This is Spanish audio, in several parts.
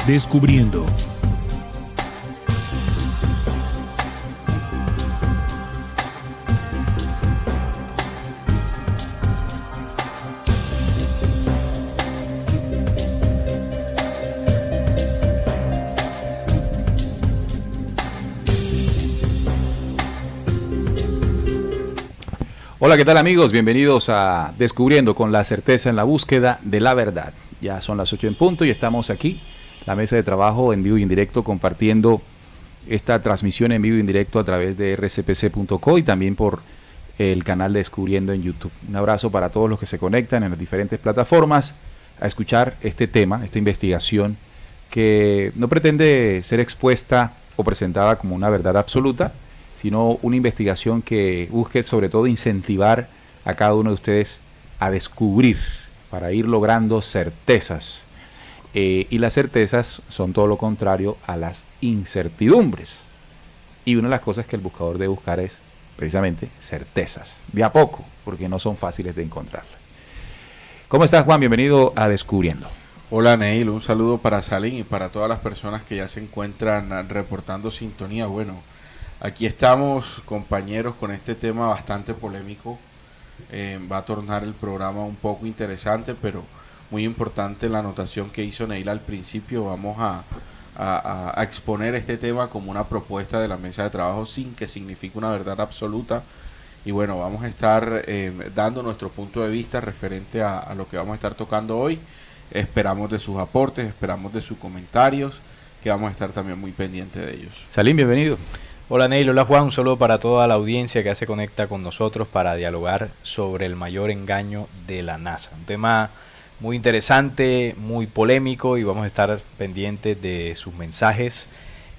Descubriendo. Hola, ¿qué tal amigos? Bienvenidos a Descubriendo con la certeza en la búsqueda de la verdad. Ya son las 8 en punto y estamos aquí, la mesa de trabajo en vivo y en directo, compartiendo esta transmisión en vivo y en directo a través de rcpc.co y también por el canal de Descubriendo en YouTube. Un abrazo para todos los que se conectan en las diferentes plataformas a escuchar este tema, esta investigación que no pretende ser expuesta o presentada como una verdad absoluta, sino una investigación que busque sobre todo incentivar a cada uno de ustedes a descubrir para ir logrando certezas. Y las certezas son todo lo contrario a las incertidumbres. Y una de las cosas que el buscador debe buscar es precisamente certezas, de a poco, porque no son fáciles de encontrarlas. ¿Cómo estás, Juan? Bienvenido a Descubriendo. Hola, Neil, un saludo para Salim y para todas las personas que ya se encuentran reportando sintonía. Bueno, aquí estamos, compañeros, con este tema bastante polémico. Va a tornar el programa un poco interesante, pero muy importante la anotación que hizo Neil al principio. Vamos a exponer este tema como una propuesta de la mesa de trabajo sin que signifique una verdad absoluta. Y bueno, vamos a estar dando nuestro punto de vista referente a lo que vamos a estar tocando hoy. Esperamos de sus aportes, esperamos de sus comentarios, que vamos a estar también muy pendientes de ellos. Salim, bienvenido. Hola Neil, hola Juan, un saludo para toda la audiencia que se conecta con nosotros para dialogar sobre el mayor engaño de la NASA. Un tema muy interesante, muy polémico y vamos a estar pendientes de sus mensajes.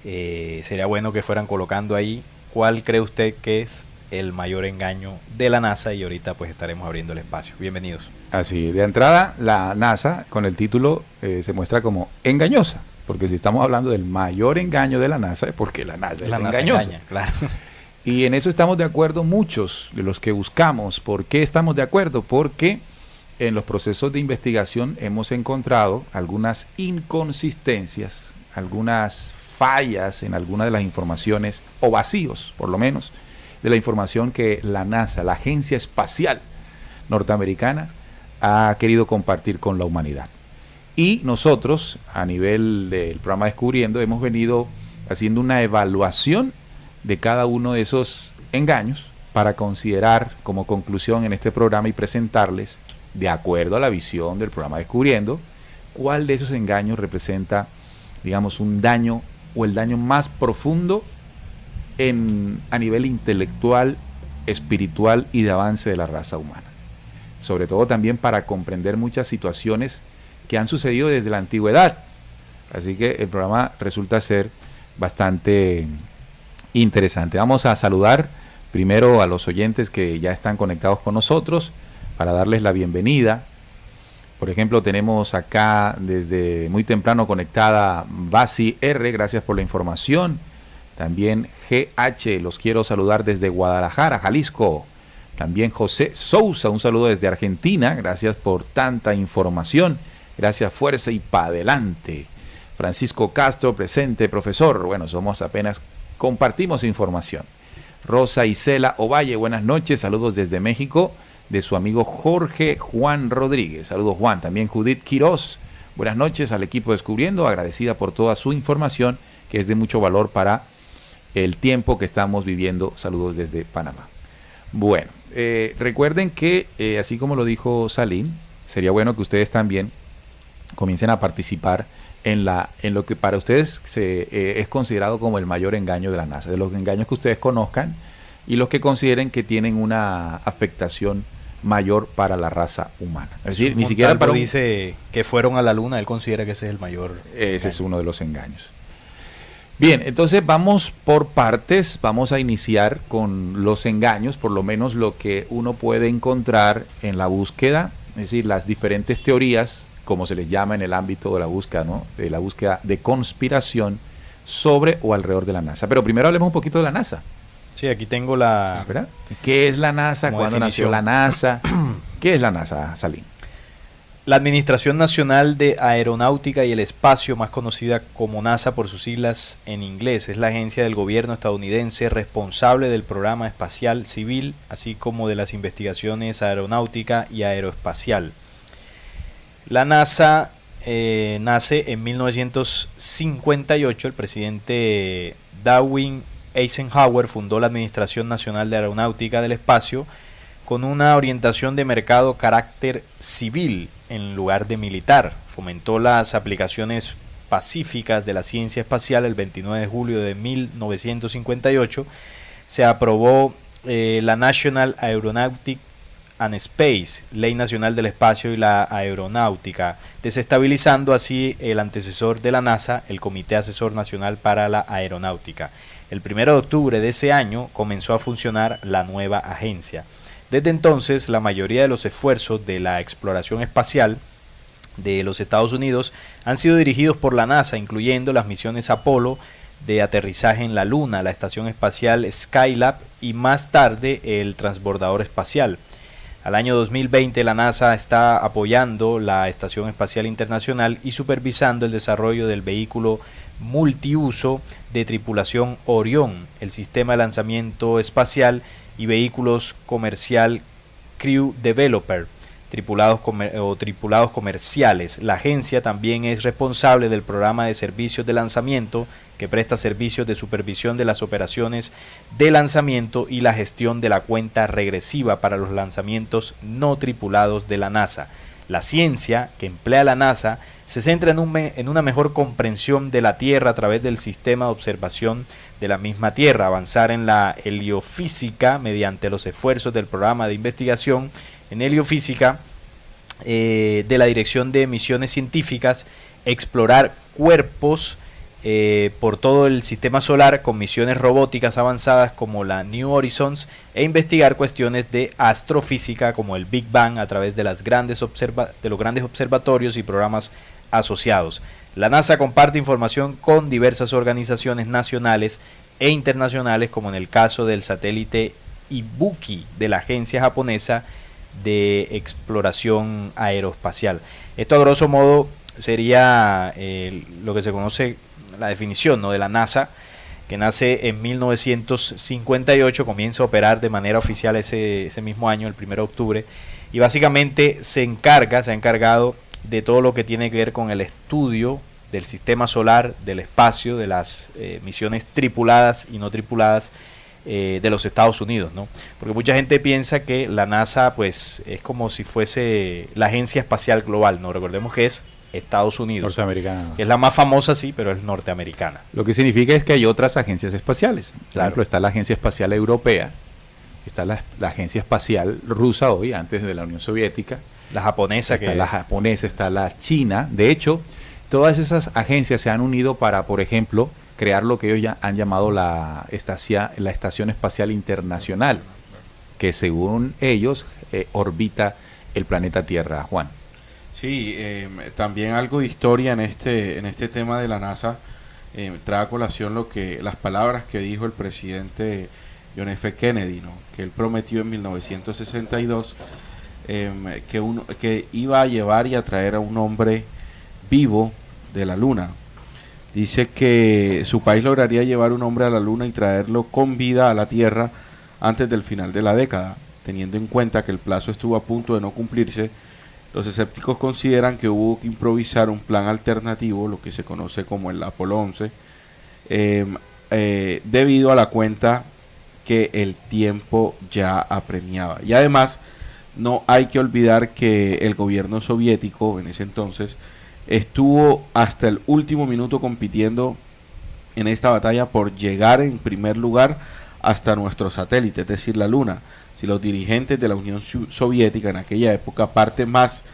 Sería bueno que fueran colocando ahí cuál cree usted que es el mayor engaño de la NASA y ahorita pues estaremos abriendo el espacio. Bienvenidos. Así, de entrada, la NASA con el título se muestra como engañosa. Porque si estamos hablando del mayor engaño de la NASA, es porque la NASA es engañosa. Engaña, claro. Y en eso estamos de acuerdo muchos de los que buscamos. ¿Por qué estamos de acuerdo? Porque en los procesos de investigación hemos encontrado algunas inconsistencias, algunas fallas en algunas de las informaciones, o vacíos, por lo menos, de la información que la NASA, la Agencia Espacial Norteamericana, ha querido compartir con la humanidad. Y nosotros, a nivel del programa Descubriendo, hemos venido haciendo una evaluación de cada uno de esos engaños para considerar como conclusión en este programa y presentarles, de acuerdo a la visión del programa Descubriendo, cuál de esos engaños representa, digamos, un daño o el daño más profundo a nivel intelectual, espiritual y de avance de la raza humana. Sobre todo también para comprender muchas situaciones que han sucedido desde la antigüedad. Así que el programa resulta ser bastante interesante. Vamos a saludar primero a los oyentes que ya están conectados con nosotros para darles la bienvenida. Por ejemplo, tenemos acá desde muy temprano conectada Basi R, gracias por la información. También GH, los quiero saludar desde Guadalajara, Jalisco. También José Sousa, un saludo desde Argentina, gracias por tanta información. Gracias, fuerza y pa' adelante. Francisco Castro, presente, profesor. Bueno, compartimos información. Rosa Isela Ovalle, buenas noches, saludos desde México, de su amigo Jorge Juan Rodríguez. Saludos, Juan. También Judith Quiroz, buenas noches al equipo Descubriendo, agradecida por toda su información, que es de mucho valor para el tiempo que estamos viviendo. Saludos desde Panamá. Bueno, recuerden que, así como lo dijo Salim, sería bueno que ustedes también comiencen a participar en lo que para ustedes es considerado como el mayor engaño de la NASA, de los engaños que ustedes conozcan y los que consideren que tienen una afectación mayor para la raza humana. Es decir, ni siquiera dice que fueron a la luna, él considera que ese es el mayor engaño. Es uno de los engaños. Bien, entonces vamos por partes, vamos a iniciar con los engaños, por lo menos lo que uno puede encontrar en la búsqueda, es decir, las diferentes teorías, como se les llama en el ámbito de la búsqueda, ¿no? De la búsqueda de conspiración sobre o alrededor de la NASA. Pero primero hablemos un poquito de la NASA. Sí, aquí tengo la... ¿Verdad? ¿Qué es la NASA? ¿Cuándo nació la NASA? ¿Qué es la NASA, Salim? La Administración Nacional de Aeronáutica y el Espacio, más conocida como NASA por sus siglas en inglés, es la agencia del gobierno estadounidense responsable del programa espacial civil, así como de las investigaciones aeronáutica y aeroespacial. La NASA nace en 1958. El presidente Dwight Eisenhower fundó la Administración Nacional de Aeronáutica del Espacio con una orientación de mercado carácter civil en lugar de militar. Fomentó las aplicaciones pacíficas de la ciencia espacial. El 29 de julio de 1958 se aprobó la National Aeronautic and Space, Ley Nacional del Espacio y la Aeronáutica, desestabilizando así el antecesor de la NASA, el Comité Asesor Nacional para la Aeronáutica. El 1 de octubre de ese año comenzó a funcionar la nueva agencia. Desde entonces, la mayoría de los esfuerzos de la exploración espacial de los Estados Unidos han sido dirigidos por la NASA, incluyendo las misiones Apolo de aterrizaje en la Luna, la estación espacial Skylab y más tarde el transbordador espacial. Al año 2020, la NASA está apoyando la Estación Espacial Internacional y supervisando el desarrollo del vehículo multiuso de tripulación Orión, el sistema de lanzamiento espacial y vehículos comercial Crew Developer, tripulados comerciales. La agencia también es responsable del programa de servicios de lanzamiento, que presta servicios de supervisión de las operaciones de lanzamiento y la gestión de la cuenta regresiva para los lanzamientos no tripulados de la NASA. La ciencia que emplea la NASA se centra en una mejor comprensión de la Tierra a través del sistema de observación de la misma Tierra, avanzar en la heliofísica mediante los esfuerzos del programa de investigación en heliofísica de la Dirección de Misiones Científicas, explorar cuerpos por todo el sistema solar con misiones robóticas avanzadas como la New Horizons e investigar cuestiones de astrofísica como el Big Bang a través de los grandes observatorios y programas asociados. La NASA comparte información con diversas organizaciones nacionales e internacionales, como en el caso del satélite Ibuki de la agencia japonesa de exploración aeroespacial. Esto a grosso modo sería lo que se conoce la definición, ¿no?, de la NASA, que nace en 1958, comienza a operar de manera oficial ese mismo año, el 1 de octubre, y básicamente se ha encargado de todo lo que tiene que ver con el estudio del sistema solar, del espacio, de las misiones tripuladas y no tripuladas de los Estados Unidos, ¿no? Porque mucha gente piensa que la NASA pues es como si fuese la Agencia Espacial Global, ¿no? Recordemos que es Estados Unidos, norteamericana, que es la más famosa, sí, pero es norteamericana. Lo que significa es que hay otras agencias espaciales. Por claro. ejemplo, está la Agencia Espacial Europea, está la Agencia Espacial Rusa hoy, antes de la Unión Soviética. La japonesa. Está la japonesa, está la china. De hecho, todas esas agencias se han unido para, por ejemplo, crear lo que ellos ya han llamado la Estación Espacial Internacional, que según ellos orbita el planeta Tierra, Juan. Sí, también algo de historia en este tema de la NASA. Trae a colación las palabras que dijo el presidente John F. Kennedy, ¿no?, que él prometió en 1962 que iba a llevar y a traer a un hombre vivo de la Luna. Dice que su país lograría llevar un hombre a la Luna y traerlo con vida a la Tierra antes del final de la década. Teniendo en cuenta que el plazo estuvo a punto de no cumplirse, los escépticos consideran que hubo que improvisar un plan alternativo, lo que se conoce como el Apolo 11, debido a la cuenta que el tiempo ya apremiaba. Y además, no hay que olvidar que el gobierno soviético en ese entonces estuvo hasta el último minuto compitiendo en esta batalla por llegar en primer lugar hasta nuestro satélite, es decir, la Luna. Si los dirigentes de la Unión Soviética en aquella época, parte más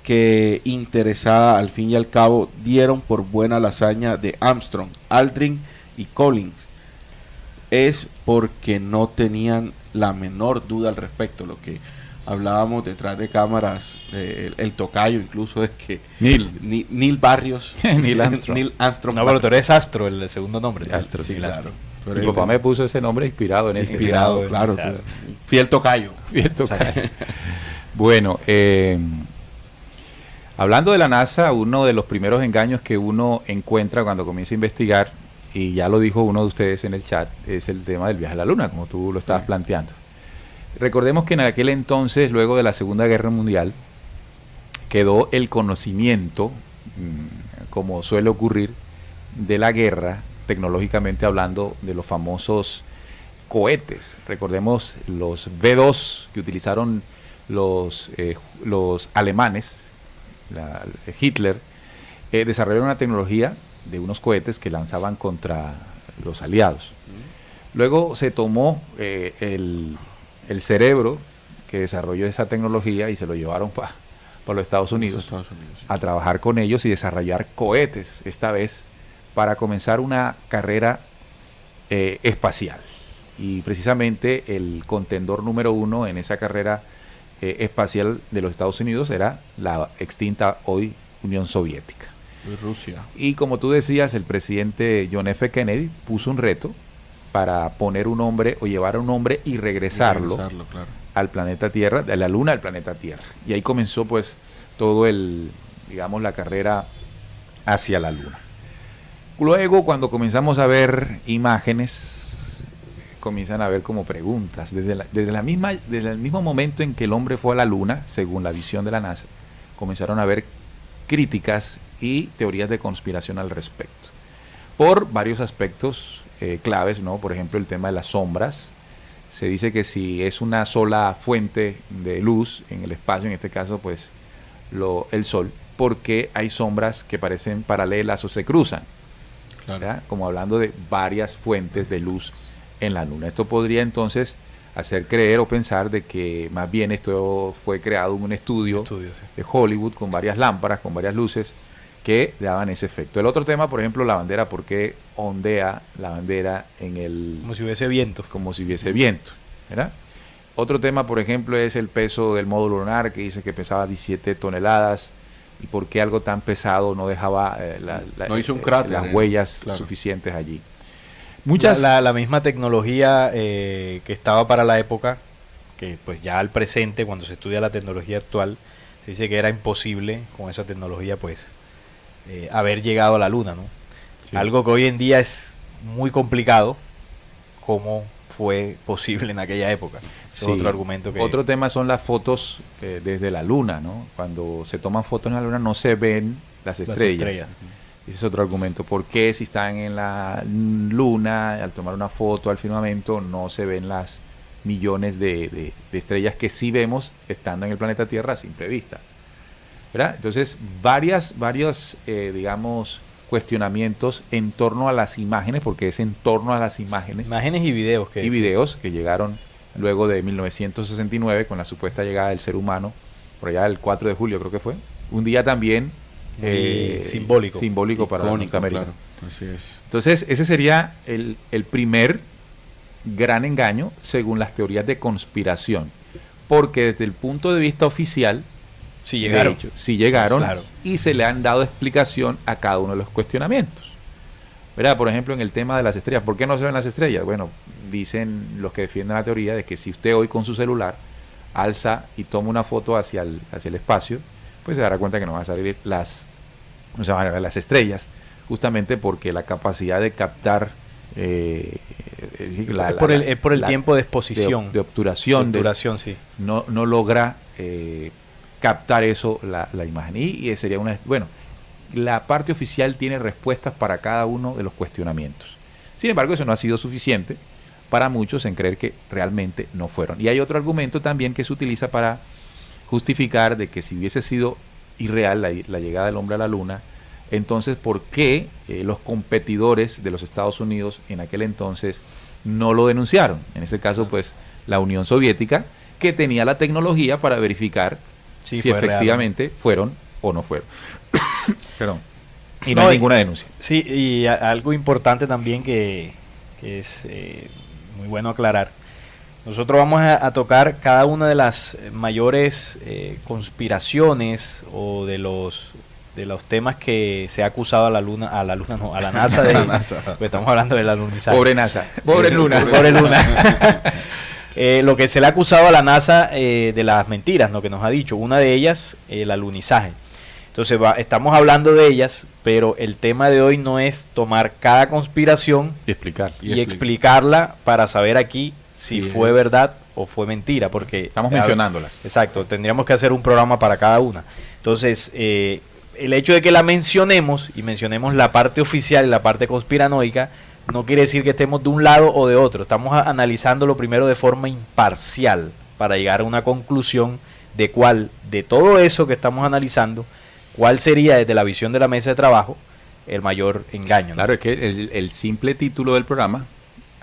que interesada, al fin y al cabo dieron por buena la hazaña de Armstrong, Aldrin y Collins, es porque no tenían la menor duda al respecto. Lo que hablábamos detrás de cámaras, el tocayo incluso, es que Neil Barrios, Neil Armstrong. Neil Armstrong. No, pero tú eres Astro, el segundo nombre. Astro, sí, claro. Astro. Mi papá me puso ese nombre inspirado en ese. Inspirado, claro. Fiel tocayo. Fiel tocayo. Bueno, Hablando de la NASA, uno de los primeros engaños que uno encuentra cuando comienza a investigar, y ya lo dijo uno de ustedes en el chat, es el tema del viaje a la Luna, como tú lo estabas planteando. Recordemos que en aquel entonces, luego de la Segunda Guerra Mundial, quedó el conocimiento, como suele ocurrir, de la guerra, tecnológicamente hablando, de los famosos cohetes. Recordemos los V2 que utilizaron los alemanes, Hitler, desarrollaron una tecnología de unos cohetes que lanzaban contra los aliados. Luego se tomó el cerebro que desarrolló esa tecnología y se lo llevaron para los Estados Unidos, sí, a trabajar con ellos y desarrollar cohetes, esta vez para comenzar una carrera espacial. Y precisamente el contendor número 1 en esa carrera espacial de los Estados Unidos era la extinta hoy Unión Soviética. Y Rusia. Y como tú decías, el presidente John F. Kennedy puso un reto para poner un hombre o llevar a un hombre y regresarlo claro, al planeta Tierra, de la Luna al planeta Tierra. Y ahí comenzó pues todo la carrera hacia la Luna. Luego, cuando comenzamos a ver imágenes, comienzan a ver como preguntas. Desde el mismo momento en que el hombre fue a la Luna, según la visión de la NASA, comenzaron a haber críticas y teorías de conspiración al respecto. Por varios aspectos claves, ¿no? Por ejemplo, el tema de las sombras. Se dice que si es una sola fuente de luz en el espacio, en este caso, pues el Sol, porque hay sombras que parecen paralelas o se cruzan, claro, como hablando de varias fuentes de luz en la Luna. Esto podría entonces hacer creer o pensar de que más bien esto fue creado en un estudio sí, de Hollywood con varias lámparas, con varias luces que daban ese efecto. El otro tema, por ejemplo, la bandera, ¿por qué ondea la bandera en el... Como si hubiese viento. Como si hubiese viento, ¿verdad? Otro tema, por ejemplo, es el peso del módulo lunar, que dice que pesaba 17 toneladas, y por qué algo tan pesado no dejaba no hizo un cráter, las huellas suficientes allí. La misma tecnología que estaba para la época, que pues ya al presente, cuando se estudia la tecnología actual, se dice que era imposible con esa tecnología pues haber llegado a la Luna, ¿no? Sí. Algo que hoy en día es muy complicado, como fue posible en aquella época. Sí. Otro argumento Otro tema son las fotos desde la Luna, ¿no? Cuando se toman fotos en la Luna no se ven las estrellas. Ese es otro argumento. ¿Por qué si están en la Luna, al tomar una foto al firmamento, no se ven las millones de estrellas que sí vemos estando en el planeta Tierra a simple vista? ¿Verdad? Entonces, varios cuestionamientos en torno a las imágenes, porque es en torno a las imágenes. Imágenes y videos. Videos que llegaron luego de 1969 con la supuesta llegada del ser humano, por allá el 4 de julio creo que fue. Un día también simbólico para Norteamérica. Claro, así es. Entonces, ese sería el primer gran engaño según las teorías de conspiración, porque desde el punto de vista oficial sí llegaron claro, y se le han dado explicación a cada uno de los cuestionamientos. ¿Verdad? Por ejemplo, en el tema de las estrellas, ¿por qué no se ven las estrellas? Bueno, dicen los que defienden la teoría de que si usted hoy con su celular alza y toma una foto hacia el espacio, pues se dará cuenta que no van a salir las estrellas, justamente porque la capacidad de captar es por el tiempo de exposición, de obturación, sí, no logra captar eso la imagen, y sería la parte oficial tiene respuestas para cada uno de los cuestionamientos. Sin embargo, eso no ha sido suficiente para muchos en creer que realmente no fueron. Y hay otro argumento también que se utiliza para justificar de que si hubiese sido irreal la llegada del hombre a la Luna, entonces ¿por qué los competidores de los Estados Unidos en aquel entonces no lo denunciaron? En ese caso, pues, la Unión Soviética, que tenía la tecnología para verificar si efectivamente real, fueron o no fueron. Perdón. Y no hay ninguna denuncia. Sí, y algo importante también que es muy bueno aclarar. Nosotros vamos a tocar cada una de las mayores conspiraciones o de los temas que se ha acusado a la NASA de, pues estamos hablando del alunizaje. Pobre NASA, pobre Luna. Pobre Luna. Lo que se le ha acusado a la NASA de las mentiras, ¿no? Que nos ha dicho. Una de ellas, el alunizaje. Entonces estamos hablando de ellas, pero el tema de hoy no es tomar cada conspiración y explicarla para saber aquí si fue verdad o fue mentira, porque estamos mencionándolas. Exacto, tendríamos que hacer un programa para cada una. Entonces, el hecho de que la mencionemos y mencionemos la parte oficial y la parte conspiranoica no quiere decir que estemos de un lado o de otro. Estamos analizándolo primero de forma imparcial para llegar a una conclusión de cuál, de todo eso que estamos analizando, cuál sería desde la visión de la mesa de trabajo el mayor engaño, ¿no? Claro, es que el simple título del programa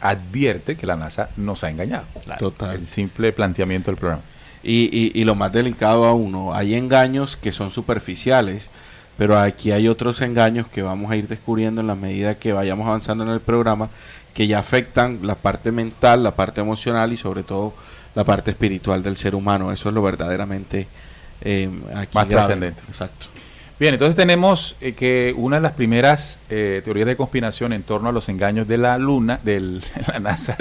advierte que la NASA nos ha engañado. Claro. Total. El simple planteamiento del programa. Y lo más delicado aún, ¿no? Hay engaños que son superficiales, pero aquí hay otros engaños que vamos a ir descubriendo en la medida que vayamos avanzando en el programa, que ya afectan la parte mental, la parte emocional y sobre todo la parte espiritual del ser humano. Eso es lo verdaderamente aquí más trascendente. Exacto. Bien, entonces tenemos que una de las primeras teorías de conspiración en torno a los engaños de la Luna, de la NASA,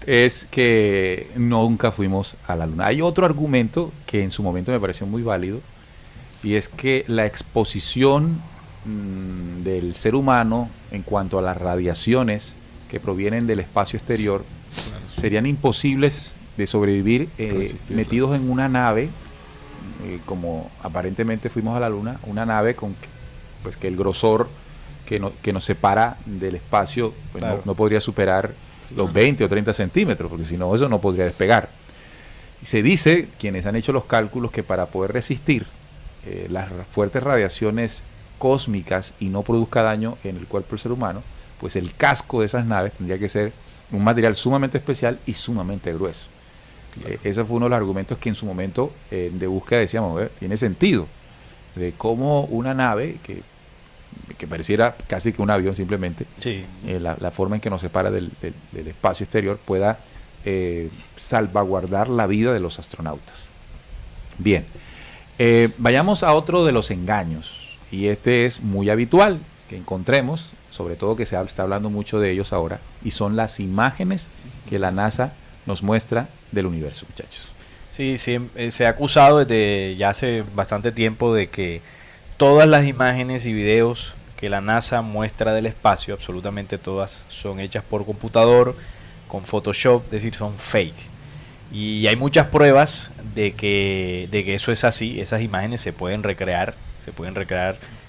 es que nunca fuimos a la Luna. Hay otro argumento que en su momento me pareció muy válido, y es que la exposición del ser humano en cuanto a las radiaciones que provienen del espacio exterior serían imposibles de sobrevivir metidos en una nave, como aparentemente fuimos a la Luna, una nave con pues que el grosor que nos separa del espacio pues claro, no podría superar los 20 o 30 centímetros, porque si no eso no podría despegar. Y se dice, quienes han hecho los cálculos, que para poder resistir las fuertes radiaciones cósmicas y no produzca daño en el cuerpo del ser humano, pues el casco de esas naves tendría que ser un material sumamente especial y sumamente grueso. Claro. Ese fue uno de los argumentos que en su momento de búsqueda decíamos, tiene sentido, de cómo una nave que pareciera casi que un avión simplemente, sí, la forma en que nos separa del espacio exterior pueda salvaguardar la vida de los astronautas. Bien, vayamos a otro de los engaños, y este es muy habitual que encontremos, sobre todo que se está hablando mucho de ellos ahora, y son las imágenes que la NASA nos muestra del universo, muchachos. Sí, se ha acusado desde ya hace bastante tiempo de que todas las imágenes y videos que la NASA muestra del espacio, absolutamente todas, son hechas por computador, con Photoshop, es decir, son fake. Y hay muchas pruebas de que eso es así. Esas imágenes se pueden recrear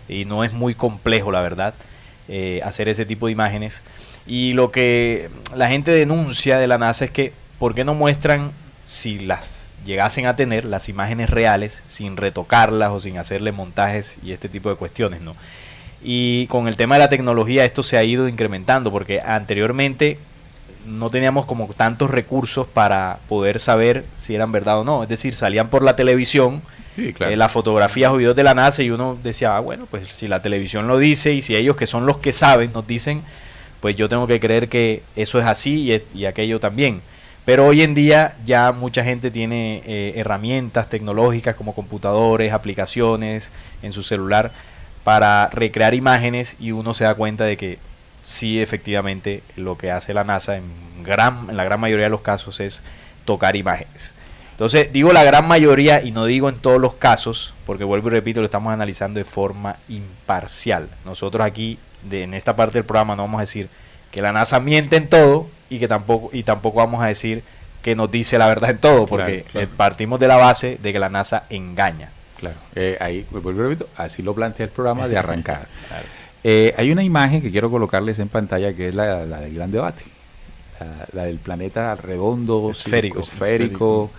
y no es muy complejo, la verdad, hacer ese tipo de imágenes. Y lo que la gente denuncia de la NASA es que ¿por qué no muestran, si las llegasen a tener, las imágenes reales sin retocarlas o sin hacerle montajes y este tipo de cuestiones, ¿no? Y con el tema de la tecnología esto se ha ido incrementando, porque anteriormente no teníamos como tantos recursos para poder saber si eran verdad o no. Es decir, salían por la televisión, sí, claro, las fotografías o videos de la NASA, y uno decía, bueno, pues si la televisión lo dice y si ellos, que son los que saben, nos dicen, pues yo tengo que creer que eso es así y aquello también. Pero hoy en día ya mucha gente tiene herramientas tecnológicas como computadores, aplicaciones en su celular para recrear imágenes, y uno se da cuenta de que sí, efectivamente, lo que hace la NASA en la gran mayoría de los casos es tocar imágenes. Entonces, digo la gran mayoría y no digo en todos los casos, porque vuelvo y repito, lo estamos analizando de forma imparcial. Nosotros aquí, en esta parte del programa, no vamos a decir que la NASA miente en todo y que tampoco vamos a decir que nos dice la verdad en todo, porque claro, partimos de la base de que la NASA engaña. Claro, ahí, vuelvo y repito, así lo plantea el programa de arrancada. Claro. Hay una imagen que quiero colocarles en pantalla, que es la del gran debate, la del planeta redondo, esférico,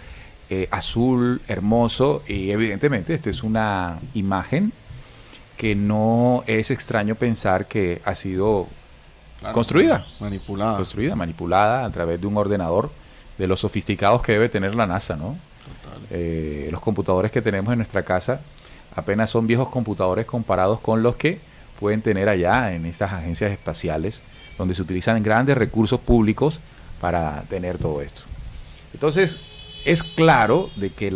azul, hermoso, y evidentemente esta es una imagen que no es extraño pensar que ha sido construida, manipulada a través de un ordenador de los sofisticados que debe tener la NASA, ¿no? Los computadores que tenemos en nuestra casa apenas son viejos computadores comparados con los que pueden tener allá en estas agencias espaciales, donde se utilizan grandes recursos públicos para tener todo esto. Entonces, es claro de que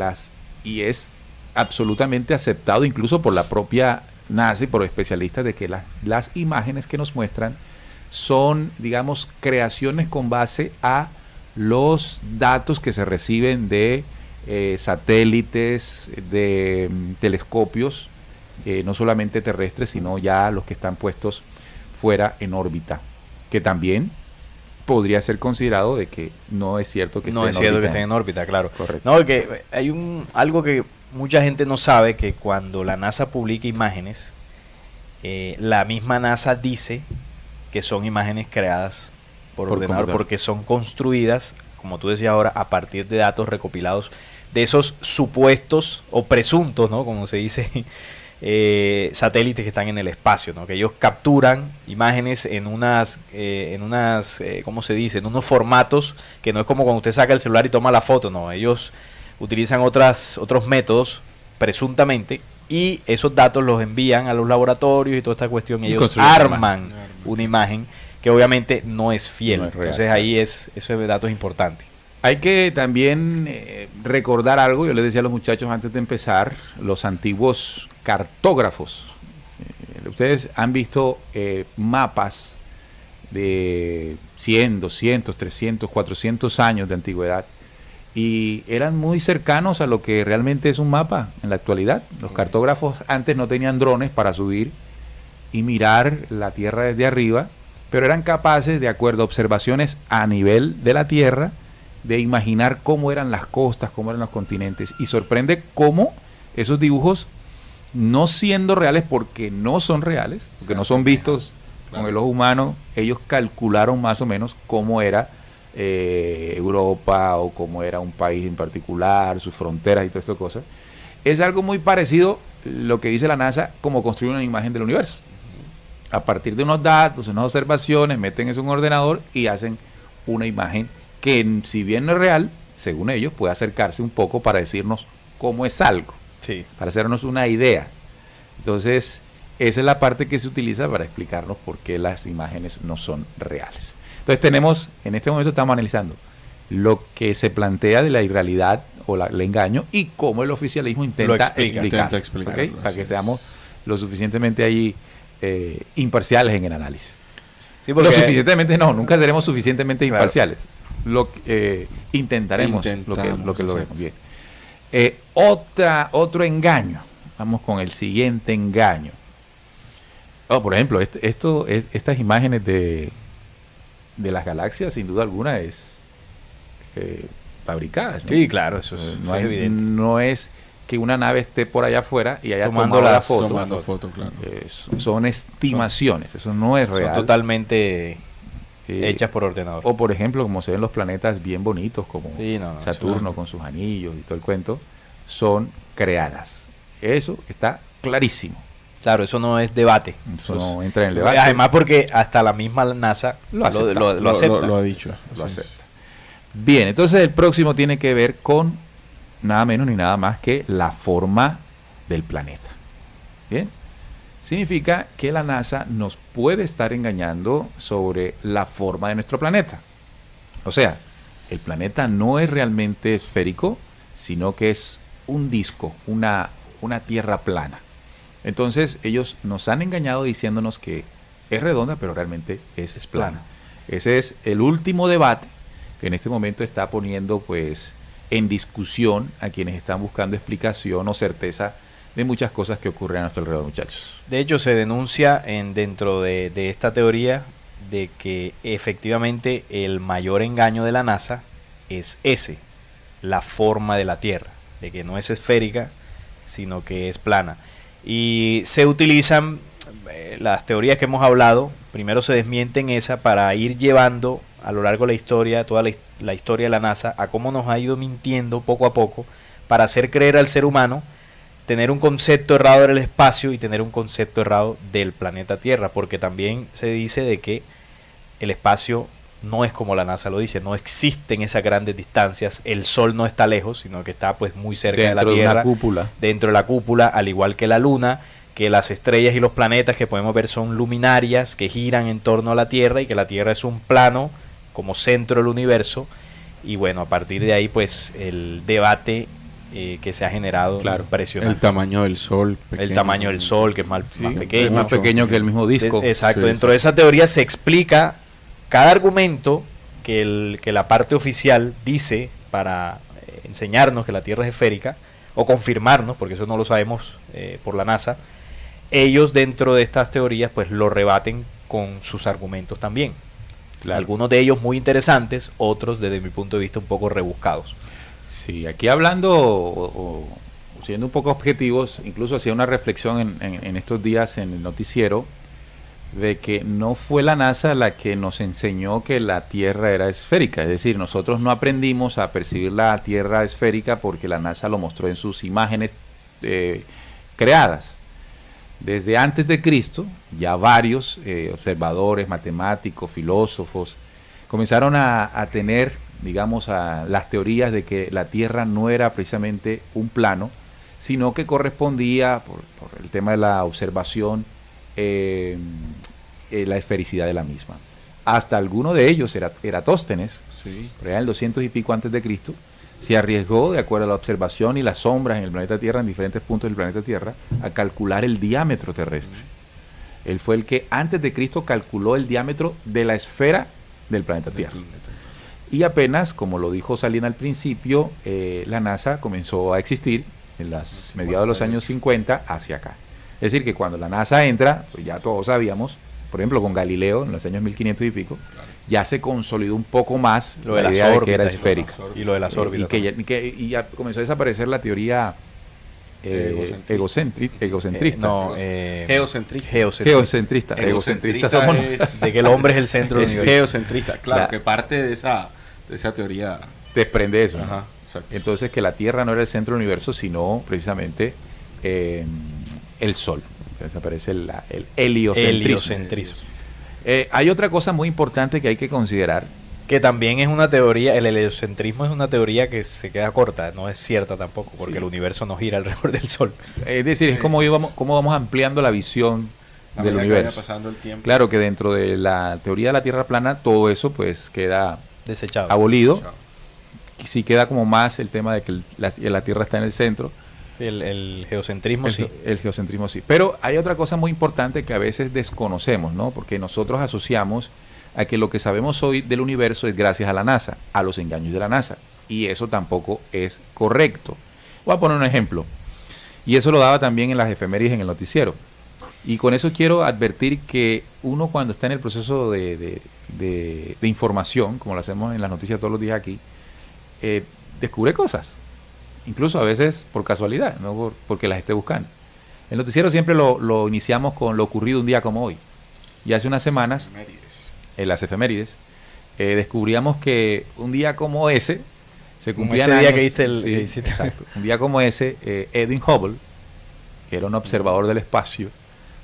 y es absolutamente aceptado incluso por la propia NASA y por especialistas, de que las imágenes que nos muestran son, digamos, creaciones con base a los datos que se reciben de satélites, de telescopios, no solamente terrestres, sino ya los que están puestos fuera en órbita, que también podría ser considerado de que no es cierto que estén en órbita, claro. Correcto. No, que hay algo que mucha gente no sabe, que cuando la NASA publica imágenes, la misma NASA dice que son imágenes creadas por ordenador, porque son construidas, como tú decías ahora, a partir de datos recopilados de esos supuestos o presuntos, ¿no? Como se dice, satélites que están en el espacio, ¿no? Que ellos capturan imágenes en unas ¿cómo se dice? En unos formatos que no es como cuando usted saca el celular y toma la foto, no, ellos utilizan otros métodos presuntamente, y esos datos los envían a los laboratorios y toda esta cuestión, y ellos arman una imagen que obviamente no es fiel. No es real. Entonces ahí ese dato es importante. Hay que también recordar algo. Yo les decía a los muchachos antes de empezar, los antiguos cartógrafos. Ustedes han visto mapas de 100, 200, 300, 400 años de antigüedad, y eran muy cercanos a lo que realmente es un mapa en la actualidad. Los cartógrafos antes no tenían drones para subir y mirar la Tierra desde arriba, pero eran capaces, de acuerdo a observaciones a nivel de la Tierra, de imaginar cómo eran las costas, cómo eran los continentes. Y sorprende cómo esos dibujos, no siendo reales, porque no son reales, porque no son vistos con el ojo humano, ellos calcularon más o menos cómo era Europa, o cómo era un país en particular, sus fronteras y todas estas cosas. Es algo muy parecido lo que dice la NASA, como construir una imagen del universo. A partir de unos datos, unas observaciones, meten eso en un ordenador y hacen una imagen que, si bien no es real, según ellos, puede acercarse un poco para decirnos cómo es algo, sí, para hacernos una idea. Entonces, esa es la parte que se utiliza para explicarnos por qué las imágenes no son reales. Entonces en este momento estamos analizando lo que se plantea de la irrealidad o el engaño, y cómo el oficialismo intenta explicar, ¿okay? Para que seamos lo suficientemente ahí imparciales en el análisis. Sí, porque, lo suficientemente no, nunca seremos suficientemente imparciales. Intentaremos lo que logremos. Bien. Otro engaño. Vamos con el siguiente engaño. Por ejemplo, estas imágenes de las galaxias, sin duda alguna, es fabricadas, ¿no? Sí, claro, eso es evidente. No es que una nave esté por allá afuera y haya tomando foto, claro. Son estimaciones, eso no es real. Son totalmente hechas por ordenador. O por ejemplo, como se ven los planetas bien bonitos, como Saturno con sus anillos y todo el cuento, son creadas. Eso está clarísimo. Claro, eso no es debate. Eso no entra en el debate. Además, porque hasta la misma NASA lo acepta. Lo ha dicho. Lo acepta. Bien, entonces el próximo tiene que ver con nada menos ni nada más que la forma del planeta. Bien, significa que la NASA nos puede estar engañando sobre la forma de nuestro planeta. O sea, el planeta no es realmente esférico, sino que es un disco, una tierra plana. Entonces ellos nos han engañado diciéndonos que es redonda, pero realmente es plana. Ese es el último debate que en este momento está poniendo pues en discusión a quienes están buscando explicación o certeza de muchas cosas que ocurren a nuestro alrededor, muchachos. De hecho, se denuncia dentro de esta teoría de que efectivamente el mayor engaño de la NASA es la forma de la Tierra, de que no es esférica, sino que es plana. Y se utilizan las teorías que hemos hablado, primero se desmienten esa para ir llevando a lo largo de la historia, toda la historia de la NASA, a cómo nos ha ido mintiendo poco a poco para hacer creer al ser humano tener un concepto errado del espacio y tener un concepto errado del planeta Tierra, porque también se dice de que el espacio no es como la NASA lo dice, no existen esas grandes distancias, el Sol no está lejos, sino que está pues muy cerca de la Tierra, dentro de la cúpula, al igual que la Luna, que las estrellas y los planetas que podemos ver son luminarias que giran en torno a la Tierra, y que la Tierra es un plano como centro del universo. Y bueno, a partir de ahí pues el debate que se ha generado, impresionante. El tamaño del Sol. El tamaño del Sol, que es más pequeño. Es más pequeño que el mismo disco. Exacto, dentro de esa teoría se explica cada argumento que la parte oficial dice para enseñarnos que la Tierra es esférica, o confirmarnos, porque eso no lo sabemos por la NASA, ellos dentro de estas teorías pues lo rebaten con sus argumentos también. Claro. Algunos de ellos muy interesantes, otros desde mi punto de vista un poco rebuscados. Sí, aquí hablando o siendo un poco objetivos, incluso hacía una reflexión en estos días en el noticiero de que no fue la NASA la que nos enseñó que la Tierra era esférica. Es decir, nosotros no aprendimos a percibir la Tierra esférica porque la NASA lo mostró en sus imágenes creadas. Desde antes de Cristo, ya varios observadores, matemáticos, filósofos, comenzaron a tener, digamos, las teorías de que la Tierra no era precisamente un plano, sino que correspondía, por el tema de la observación, la esfericidad de la misma. Hasta alguno de ellos, Eratóstenes, sí, por allá en el 200 y pico antes de Cristo, se arriesgó, de acuerdo a la observación y las sombras en el planeta Tierra, en diferentes puntos del planeta Tierra, a calcular el diámetro terrestre. Él fue el que antes de Cristo calculó el diámetro de la esfera del planeta Tierra. Y apenas, como lo dijo Salina al principio, la NASA comenzó a existir en los mediados de los años 50 hacia acá. Es decir, que cuando la NASA entra, pues ya todos sabíamos, por ejemplo con Galileo en los años 1500 y pico, claro, ya se consolidó un poco más lo de la idea de que era esférica. Y lo de las órbitas. Y ya comenzó a desaparecer la teoría egocentrista. Geocentrista somos de que el hombre es el centro del universo. Geocentrista, claro, que parte de esa teoría desprende eso. Ajá, ¿no? Entonces que la Tierra no era el centro del universo, sino precisamente el Sol. Desaparece el heliocentrismo. Hay otra cosa muy importante que hay que considerar. Que también es una teoría, el heliocentrismo es una teoría que se queda corta, no es cierta tampoco, porque sí, el universo no gira alrededor del Sol. Es decir, es como vamos ampliando la visión del universo. Pasando el tiempo. Claro que dentro de la teoría de la Tierra plana, todo eso pues queda desechado, abolido. Y sí queda como más el tema de que la Tierra está en el centro. El geocentrismo sí. El geocentrismo sí. Pero hay otra cosa muy importante que a veces desconocemos, ¿no? Porque nosotros asociamos a que lo que sabemos hoy del universo es gracias a la NASA, a los engaños de la NASA. Y eso tampoco es correcto. Voy a poner un ejemplo. Y eso lo daba también en las efemérides en el noticiero. Y con eso quiero advertir que uno cuando está en el proceso de información, como lo hacemos en las noticias todos los días aquí, descubre cosas. Incluso a veces por casualidad, no porque las esté buscando. El noticiero siempre lo iniciamos con lo ocurrido un día como hoy. Y hace unas semanas, en las efemérides, descubríamos que un día como ese, se cumplían ese años, día que viste el... Sí, exacto. Un día como ese, Edwin Hubble, que era un observador del espacio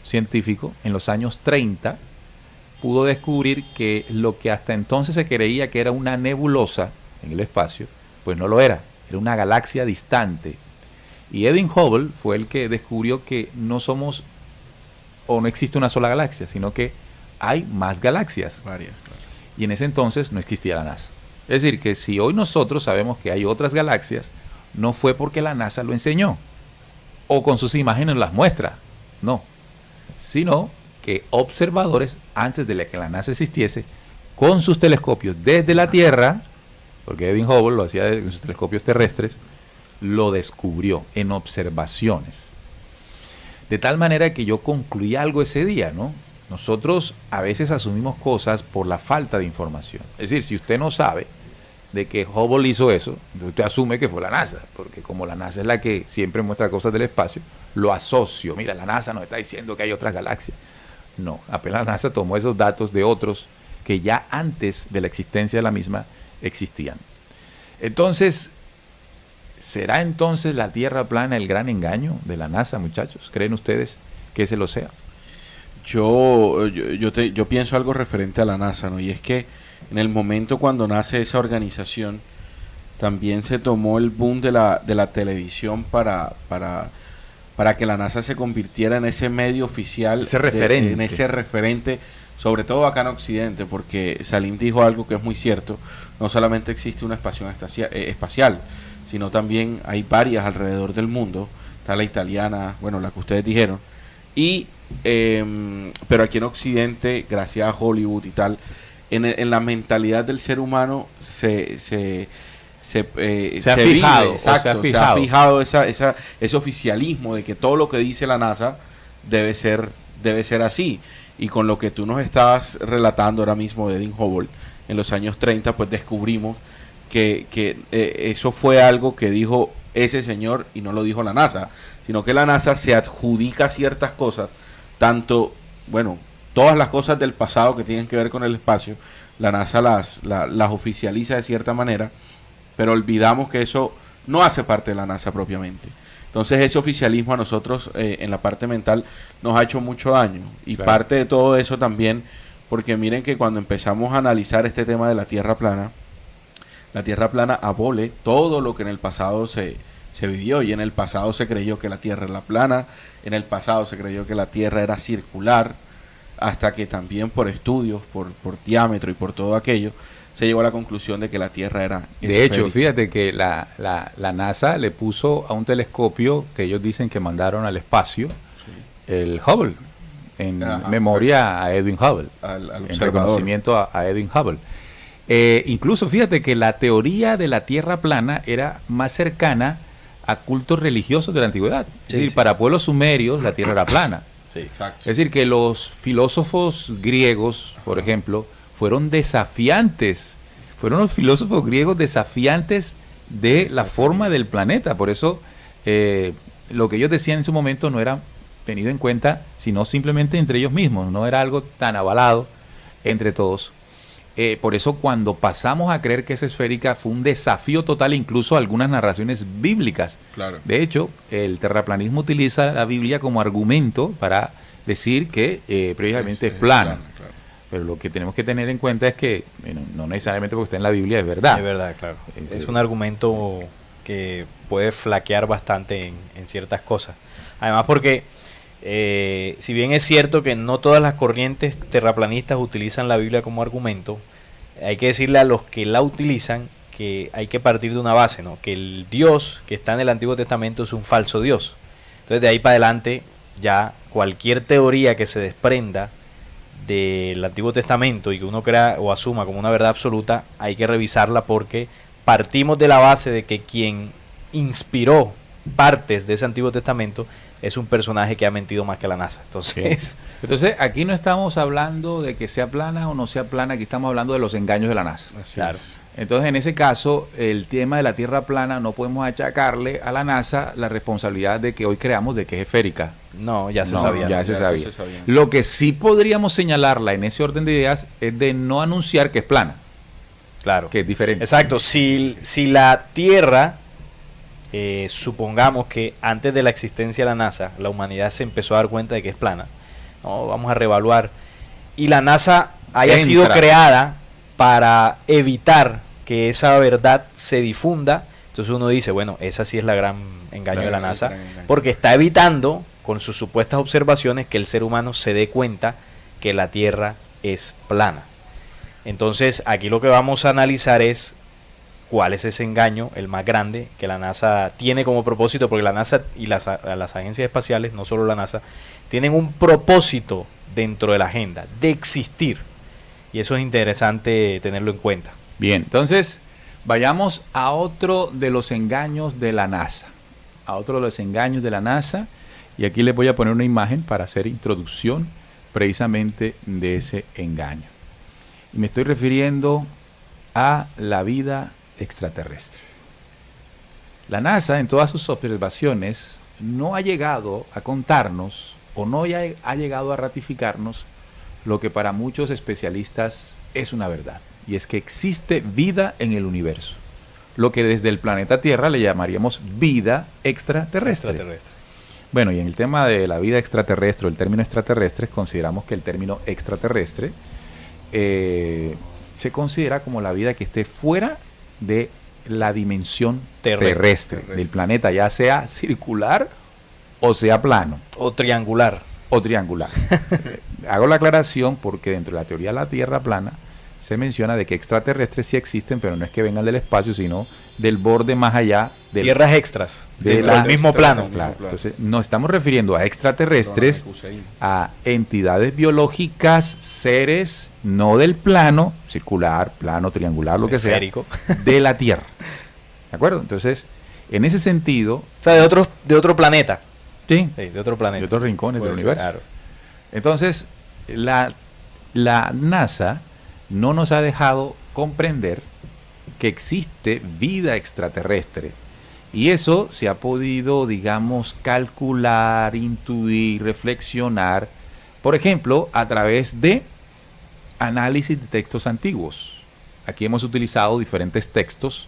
científico, en los años 30, pudo descubrir que lo que hasta entonces se creía que era una nebulosa en el espacio, pues no lo era. Era una galaxia distante. Y Edwin Hubble fue el que descubrió que no somos o no existe una sola galaxia, sino que hay más galaxias. Varias, claro. Y en ese entonces no existía la NASA. Es decir, que si hoy nosotros sabemos que hay otras galaxias, no fue porque la NASA lo enseñó o con sus imágenes las muestra, no, sino que observadores, antes de que la NASA existiese, con sus telescopios desde la Tierra, porque Edwin Hubble lo hacía en sus telescopios terrestres, lo descubrió en observaciones. De tal manera que yo concluí algo ese día, ¿no? Nosotros a veces asumimos cosas por la falta de información. Es decir, si usted no sabe de que Hubble hizo eso, usted asume que fue la NASA, porque como la NASA es la que siempre muestra cosas del espacio, lo asocio. Mira, la NASA nos está diciendo que hay otras galaxias. No, apenas la NASA tomó esos datos de otros que ya antes de la existencia de la misma existían. Entonces, ¿será entonces la Tierra plana el gran engaño de la NASA, muchachos? ¿Creen ustedes que ese lo sea? Yo pienso algo referente a la NASA, ¿no? Y es que en el momento cuando nace esa organización, también se tomó el boom de la televisión para que la NASA se convirtiera en ese medio oficial, ese referente. En ese referente, sobre todo acá en Occidente, porque Salim dijo algo que es muy cierto. No solamente existe una estación espacial, sino también hay varias alrededor del mundo. Está la italiana, bueno, la que ustedes dijeron. Y pero aquí en Occidente, gracias a Hollywood y tal, en la mentalidad del ser humano se se ha fijado, se ha fijado ese oficialismo de que todo lo que dice la NASA debe ser así. Y con lo que tú nos estabas relatando ahora mismo de Edwin Hubble en los años 30, pues descubrimos que eso fue algo que dijo ese señor y no lo dijo la NASA, sino que la NASA se adjudica ciertas cosas, tanto, bueno, todas las cosas del pasado que tienen que ver con el espacio, la NASA las oficializa de cierta manera, pero olvidamos que eso no hace parte de la NASA propiamente. Entonces ese oficialismo a nosotros en la parte mental nos ha hecho mucho daño. Y claro, parte de todo eso también, porque miren que cuando empezamos a analizar este tema de la Tierra plana abole todo lo que en el pasado se vivió, y en el pasado se creyó que la Tierra era plana, en el pasado se creyó que la Tierra era circular, hasta que también por estudios, por diámetro y por todo aquello, se llegó a la conclusión de que la Tierra era esférica. De hecho, fíjate que la NASA le puso a un telescopio que ellos dicen que mandaron al espacio, sí, el Hubble, en memoria a Edwin Hubble, en reconocimiento a Edwin Hubble. Incluso fíjate que la teoría de la Tierra plana era más cercana a cultos religiosos de la antigüedad. Sí, es decir, sí, para pueblos sumerios la Tierra era plana. Sí, exacto. Es decir, que los filósofos griegos, por ejemplo, fueron desafiantes, fueron los filósofos griegos desafiantes de la forma del planeta. Por eso lo que ellos decían en su momento no era tenido en cuenta, sino simplemente entre ellos mismos, no era algo tan avalado entre todos. Por eso cuando pasamos a creer que es esférica fue un desafío total, incluso algunas narraciones bíblicas. Claro. De hecho, el terraplanismo utiliza la Biblia como argumento para decir que precisamente es plana. Claro. Pero lo que tenemos que tener en cuenta es que no necesariamente porque está en la Biblia es verdad. Es verdad, claro. Es un argumento que puede flaquear bastante en ciertas cosas. Además porque si bien es cierto que no todas las corrientes terraplanistas utilizan la Biblia como argumento, hay que decirle a los que la utilizan que hay que partir de una base, ¿no? Que el Dios que está en el Antiguo Testamento es un falso Dios. Entonces de ahí para adelante ya cualquier teoría que se desprenda del Antiguo Testamento y que uno crea o asuma como una verdad absoluta, hay que revisarla porque partimos de la base de que quien inspiró partes de ese Antiguo Testamento es un personaje que ha mentido más que la NASA. Entonces aquí no estamos hablando de que sea plana o no sea plana, aquí estamos hablando de los engaños de la NASA. Claro. Entonces en ese caso el tema de la Tierra plana no podemos achacarle a la NASA la responsabilidad de que hoy creamos de que es esférica. No, ya se sabía. Ya se sabía. Lo que sí podríamos señalarla en ese orden de ideas es de no anunciar que es plana. Claro. Que es diferente. Exacto. Si la Tierra, supongamos que antes de la existencia de la NASA, la humanidad se empezó a dar cuenta de que es plana. No, vamos a reevaluar. Y la NASA haya sido creada para evitar que esa verdad se difunda. Entonces uno dice, bueno, esa sí es la gran engaño de la NASA, porque está evitando con sus supuestas observaciones que el ser humano se dé cuenta que la Tierra es plana. Entonces aquí lo que vamos a analizar es cuál es ese engaño, el más grande, que la NASA tiene como propósito, porque la NASA y las agencias espaciales, no solo la NASA, tienen un propósito dentro de la agenda, de existir. Y eso es interesante tenerlo en cuenta. Bien, entonces vayamos a otro de los engaños de la NASA. Y aquí les voy a poner una imagen para hacer introducción precisamente de ese engaño. Y me estoy refiriendo a la vida extraterrestre. La NASA en todas sus observaciones no ha llegado a contarnos o no ha llegado a ratificarnos lo que para muchos especialistas es una verdad, y es que existe vida en el universo, lo que desde el planeta Tierra le llamaríamos vida extraterrestre. Bueno, y en el tema de la vida extraterrestre, el término extraterrestre, consideramos que el término extraterrestre se considera como la vida que esté fuera de la dimensión terrestre del planeta, ya sea circular o sea plano. O triangular. Hago la aclaración porque dentro de la teoría de la Tierra plana se menciona de que extraterrestres sí existen, pero no es que vengan del espacio, sino del borde más allá del tierras extras del mismo plano. Claro. Entonces nos estamos refiriendo a extraterrestres, a entidades biológicas, seres no del plano circular, plano triangular, lo que sea, de la Tierra. ¿De acuerdo? Entonces, en ese sentido... O sea, de otro planeta. Sí, de otro planeta. De otros rincones del universo. Claro. Entonces, la NASA no nos ha dejado comprender que existe vida extraterrestre. Y eso se ha podido, digamos, calcular, intuir, reflexionar, por ejemplo, a través de análisis de textos antiguos. Aquí hemos utilizado diferentes textos,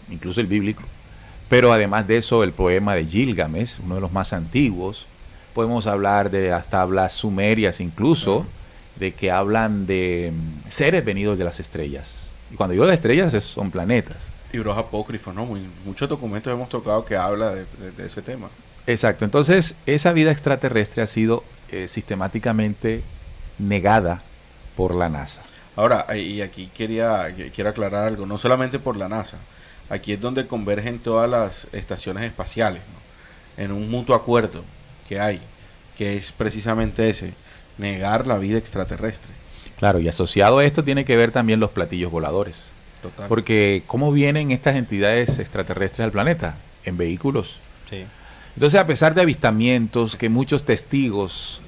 incluso el bíblico, pero además de eso el poema de Gilgamesh, uno de los más antiguos. Podemos hablar de las tablas sumerias incluso, de que hablan de seres venidos de las estrellas. Y cuando digo de estrellas son planetas. Libros apócrifos, ¿no? Muchos documentos hemos tocado que habla de ese tema. Exacto. Entonces, esa vida extraterrestre ha sido sistemáticamente negada por la NASA. Ahora, y aquí quiero aclarar algo, no solamente por la NASA. Aquí es donde convergen todas las estaciones espaciales, ¿no? En un mutuo acuerdo que hay, que es precisamente ese, negar la vida extraterrestre. Claro, y asociado a esto tiene que ver también los platillos voladores. Total. Porque ¿cómo vienen estas entidades extraterrestres al planeta? En vehículos. Sí. Entonces, a pesar de avistamientos que muchos testigos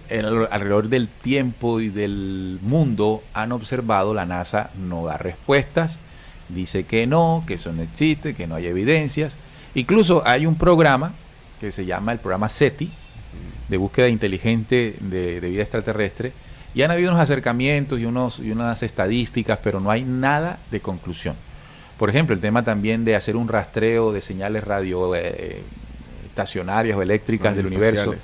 alrededor del tiempo y del mundo han observado, la NASA no da respuestas, dice que eso no existe, que no hay evidencias. Incluso hay un programa que se llama el programa SETI, de búsqueda inteligente de vida extraterrestre, y han habido unos acercamientos y unas estadísticas, pero no hay nada de conclusión. Por ejemplo, el tema también de hacer un rastreo de señales radio estacionarias o eléctricas del universo, claro,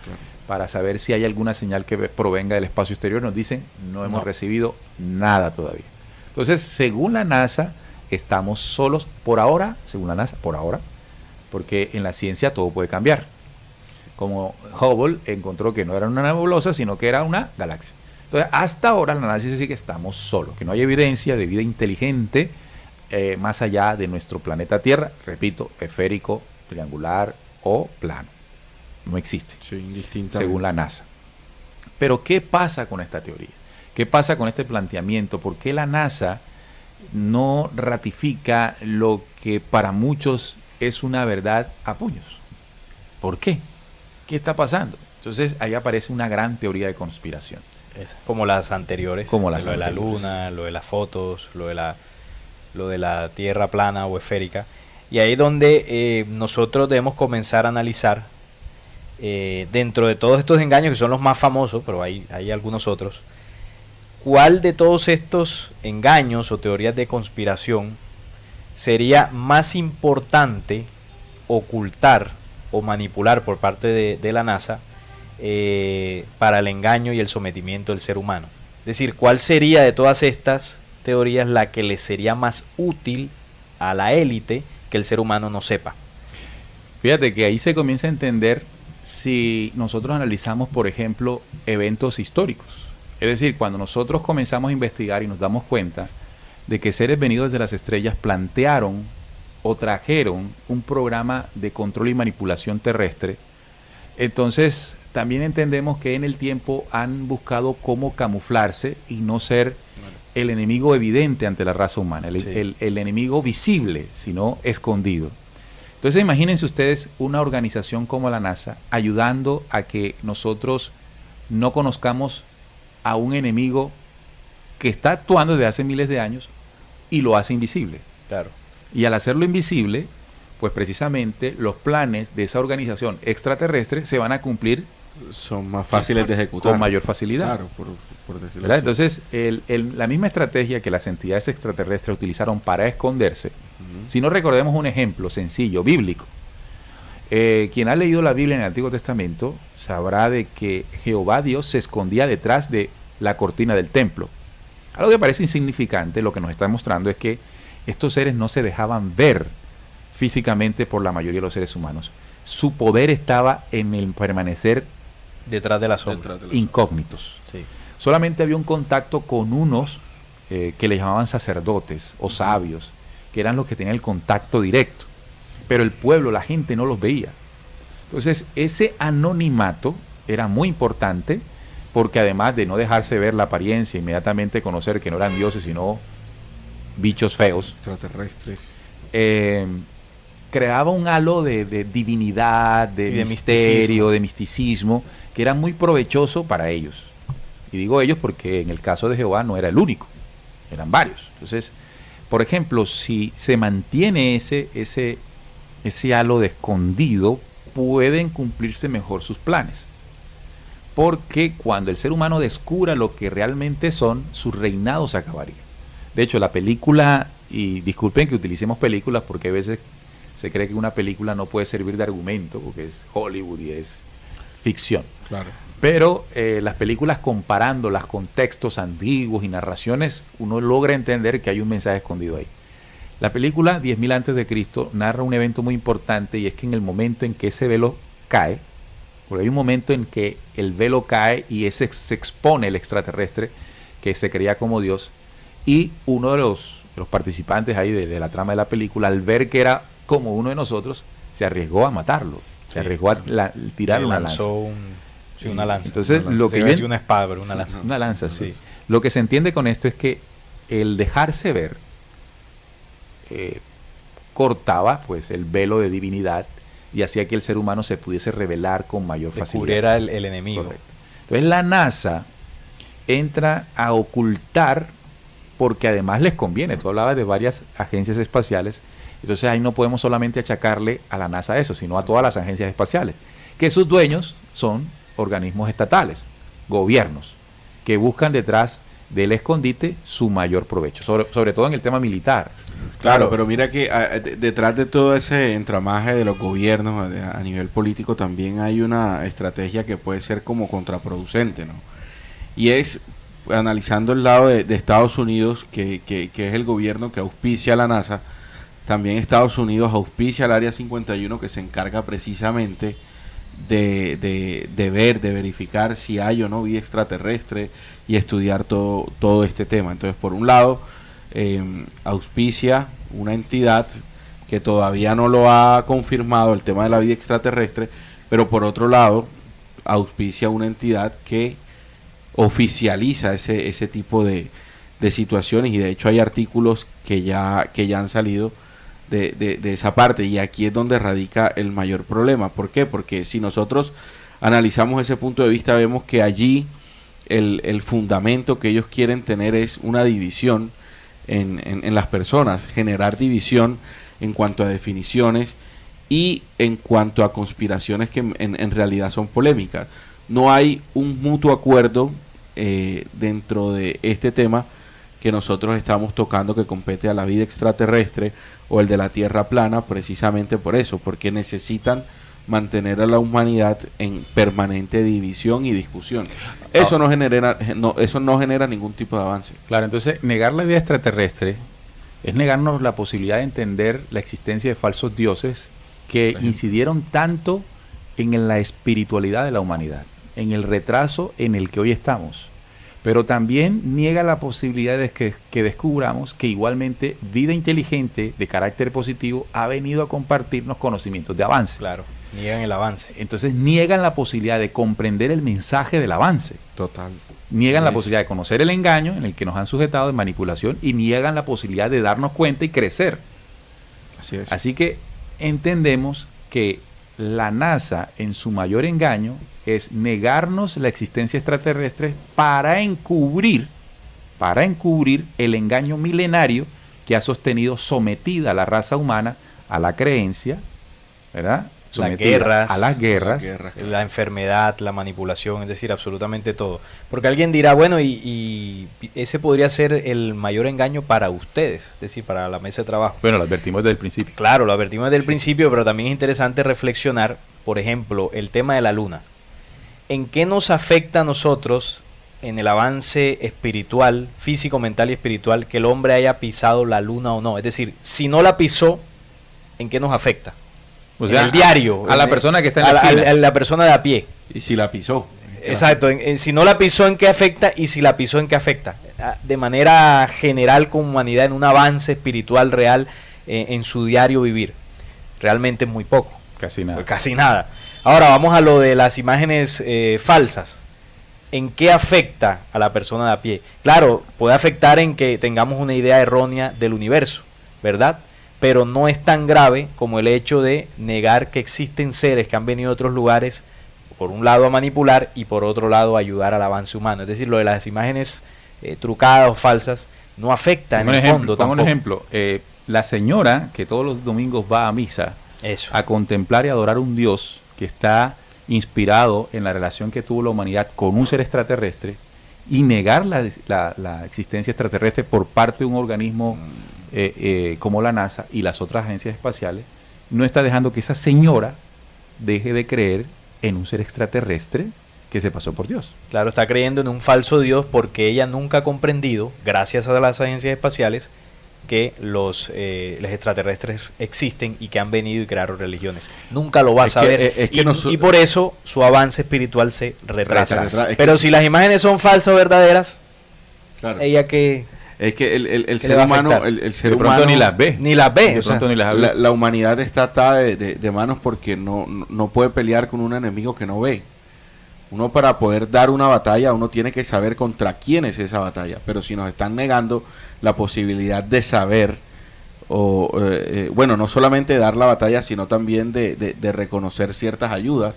para saber si hay alguna señal que provenga del espacio exterior. Nos dicen, no hemos recibido nada todavía. Entonces, según la NASA, estamos solos por ahora, según la NASA, por ahora, porque en la ciencia todo puede cambiar. Como Hubble encontró que no era una nebulosa, sino que era una galaxia. Entonces, hasta ahora la NASA dice que estamos solos, que no hay evidencia de vida inteligente más allá de nuestro planeta Tierra, repito, esférico, triangular o plano. No existe, sí, indistintamente, según la NASA. Pero, ¿qué pasa con esta teoría? ¿Qué pasa con este planteamiento? ¿Por qué la NASA no ratifica lo que para muchos es una verdad a puños? ¿Por qué? ¿Qué está pasando? Entonces, ahí aparece una gran teoría de conspiración. Como las anteriores, como las lo de la anteriores. luna, lo de las fotos, lo de la tierra plana o esférica. Y ahí es donde nosotros debemos comenzar a analizar, dentro de todos estos engaños que son los más famosos, pero hay algunos otros, ¿cuál de todos estos engaños o teorías de conspiración sería más importante ocultar o manipular por parte de la NASA para el engaño y el sometimiento del ser humano? Es decir, ¿cuál sería de todas estas teorías la que le sería más útil a la élite que el ser humano no sepa? Fíjate que ahí se comienza a entender si nosotros analizamos, por ejemplo, eventos históricos. Es decir, cuando nosotros comenzamos a investigar y nos damos cuenta de que seres venidos de las estrellas plantearon o trajeron un programa de control y manipulación terrestre, entonces también entendemos que en el tiempo han buscado cómo camuflarse y no ser el enemigo evidente ante la raza humana, el enemigo visible, sino escondido. Entonces imagínense ustedes una organización como la NASA ayudando a que nosotros no conozcamos a un enemigo que está actuando desde hace miles de años y lo hace invisible. Claro. Y al hacerlo invisible, pues precisamente los planes de esa organización extraterrestre se van a cumplir. Son más fáciles de ejecutar. Con mayor facilidad. Claro, por decirlo así. así. Entonces, la misma estrategia que las entidades extraterrestres utilizaron para esconderse, si no recordemos un ejemplo sencillo, bíblico. Quien ha leído la Biblia en el Antiguo Testamento sabrá de que Jehová Dios se escondía detrás de la cortina del templo. Algo que parece insignificante, lo que nos está mostrando es que estos seres no se dejaban ver físicamente por la mayoría de los seres humanos. Su poder estaba en el permanecer detrás de la sombra, incógnitos. Sí. Solamente había un contacto con unos que le llamaban sacerdotes o sabios, que eran los que tenían el contacto directo. Pero el pueblo, la gente no los veía. Entonces, ese anonimato era muy importante, porque además de no dejarse ver la apariencia, inmediatamente conocer que no eran dioses, sino bichos feos, extraterrestres, creaba un halo de divinidad, de misterio, de misticismo, que era muy provechoso para ellos. Y digo ellos porque en el caso de Jehová no era el único, eran varios. Entonces, por ejemplo, si se mantiene ese halo de escondido, pueden cumplirse mejor sus planes. Porque cuando el ser humano descubra lo que realmente son, su reinado se acabaría. De hecho, la película, y disculpen que utilicemos películas porque a veces se cree que una película no puede servir de argumento porque es Hollywood y es ficción. Claro. Pero las películas, comparándolas con textos antiguos y narraciones, uno logra entender que hay un mensaje escondido ahí. La película 10.000 antes de Cristo narra un evento muy importante, y es que en el momento en que ese velo cae, porque hay un momento en que el velo cae y se expone el extraterrestre que se creía como Dios, y uno de los participantes ahí de la trama de la película, al ver que era como uno de nosotros, se arriesgó a matarlo, se arriesgó a tirar una lanza. Una lanza. Entonces, lo que viene, una espada, pero una lanza. Una lanza, sí. Lo que se entiende con esto es que el dejarse ver cortaba pues el velo de divinidad y hacía que el ser humano se pudiese revelar con mayor facilidad. Descubriera el enemigo. Correcto. Entonces la NASA entra a ocultar, porque además les conviene. Tú hablabas de varias agencias espaciales, entonces ahí no podemos solamente achacarle a la NASA eso, sino a todas las agencias espaciales, que sus dueños son organismos estatales, gobiernos, que buscan detrás del escondite su mayor provecho, sobre todo en el tema militar. Claro, pero mira que detrás de todo ese entramaje de los gobiernos a nivel político también hay una estrategia que puede ser como contraproducente, ¿no? Y es, analizando el lado de Estados Unidos, que es el gobierno que auspicia a la NASA, también Estados Unidos auspicia al Área 51, que se encarga precisamente de verificar si hay o no vida extraterrestre y estudiar todo este tema. Entonces, por un lado, auspicia una entidad que todavía no lo ha confirmado, el tema de la vida extraterrestre, pero por otro lado, auspicia una entidad que oficializa ese tipo de situaciones, y de hecho hay artículos que ya han salido de esa parte, y aquí es donde radica el mayor problema. ¿Por qué? Porque si nosotros analizamos ese punto de vista, vemos que allí el fundamento que ellos quieren tener es una división en las personas, generar división en cuanto a definiciones y en cuanto a conspiraciones que en realidad son polémicas. No hay un mutuo acuerdo dentro de este tema que nosotros estamos tocando, que compete a la vida extraterrestre o el de la Tierra plana, precisamente por eso, porque necesitan mantener a la humanidad en permanente división y discusión. Eso no genera ningún tipo de avance. Claro, entonces negar la vida extraterrestre es negarnos la posibilidad de entender la existencia de falsos dioses que incidieron tanto en la espiritualidad de la humanidad, en el retraso en el que hoy estamos. Pero también niega la posibilidad de que descubramos que igualmente vida inteligente de carácter positivo ha venido a compartirnos conocimientos de avance. Claro, niegan el avance. Entonces niegan la posibilidad de comprender el mensaje del avance. Total. Niegan la posibilidad de conocer el engaño en el que nos han sujetado de manipulación, y niegan la posibilidad de darnos cuenta y crecer. Así es. Así que entendemos que la NASA, en su mayor engaño, es negarnos la existencia extraterrestre para encubrir el engaño milenario que ha sostenido sometida a la raza humana a la creencia, ¿verdad? Sometida a las guerras, la enfermedad, la manipulación, es decir, absolutamente todo. Porque alguien dirá, bueno, y ese podría ser el mayor engaño para ustedes, es decir, para la mesa de trabajo. Bueno, lo advertimos desde el principio. Claro, lo advertimos desde el principio, pero también es interesante reflexionar, por ejemplo, el tema de la luna. ¿En qué nos afecta a nosotros en el avance espiritual, físico, mental y espiritual, que el hombre haya pisado la luna o no? Es decir, si no la pisó, ¿en qué nos afecta? O sea, en el diario. A la persona que está en la esquina. A la persona de a pie. Y si la pisó. Exacto. Si no la pisó, ¿en qué afecta? Y si la pisó, ¿en qué afecta? De manera general, como humanidad, en un avance espiritual real en su diario vivir. Realmente muy poco. Casi nada. Casi nada. Ahora vamos a lo de las imágenes falsas. ¿En qué afecta a la persona de a pie? Claro, puede afectar en que tengamos una idea errónea del universo, ¿verdad? pero no es tan grave como el hecho de negar que existen seres que han venido de otros lugares, por un lado a manipular y por otro lado a ayudar al avance humano. Es decir, lo de las imágenes trucadas o falsas no afecta en el fondo tampoco. Pongo un ejemplo, la señora que todos los domingos va a misa a contemplar y adorar un Dios que está inspirado en la relación que tuvo la humanidad con un ser extraterrestre y negar la existencia extraterrestre por parte de un organismo como la NASA y las otras agencias espaciales, no está dejando que esa señora deje de creer en un ser extraterrestre que se pasó por Dios. Claro, está creyendo en un falso Dios porque ella nunca ha comprendido, gracias a las agencias espaciales, que los extraterrestres existen y que han venido y crearon religiones. Nunca lo va a saber y por eso su avance espiritual se retrasa. Pero si las imágenes son falsas o verdaderas, claro, ella que... Es que el ser humano, el ser humano ni las ve. Ni las ve. La humanidad está atada de manos porque no puede pelear con un enemigo que no ve. Uno, para poder dar una batalla, uno tiene que saber contra quién es esa batalla. Pero si nos están negando la posibilidad de saber, bueno, no solamente dar la batalla, sino también de reconocer ciertas ayudas,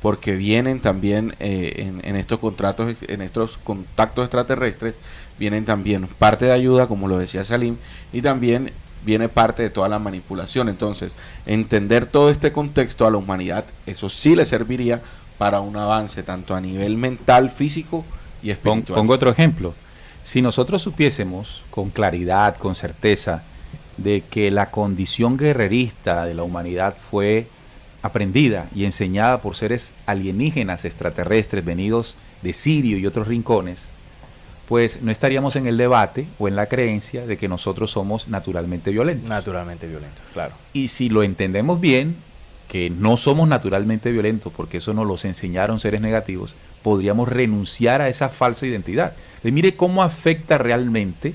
porque vienen también en estos contratos, en estos contactos extraterrestres, vienen también parte de ayuda, como lo decía Salim, y también viene parte de toda la manipulación. Entonces, entender todo este contexto a la humanidad, eso sí le serviría para un avance tanto a nivel mental, físico y espiritual. Pongo otro ejemplo. Si nosotros supiésemos con claridad, con certeza, de que la condición guerrerista de la humanidad fue aprendida y enseñada por seres alienígenas extraterrestres venidos de Sirio y otros rincones, pues no estaríamos en el debate o en la creencia de que nosotros somos naturalmente violentos. Naturalmente violentos, claro. Y si lo entendemos bien, que no somos naturalmente violentos, porque eso nos los enseñaron seres negativos, podríamos renunciar a esa falsa identidad. Entonces, mire cómo afecta realmente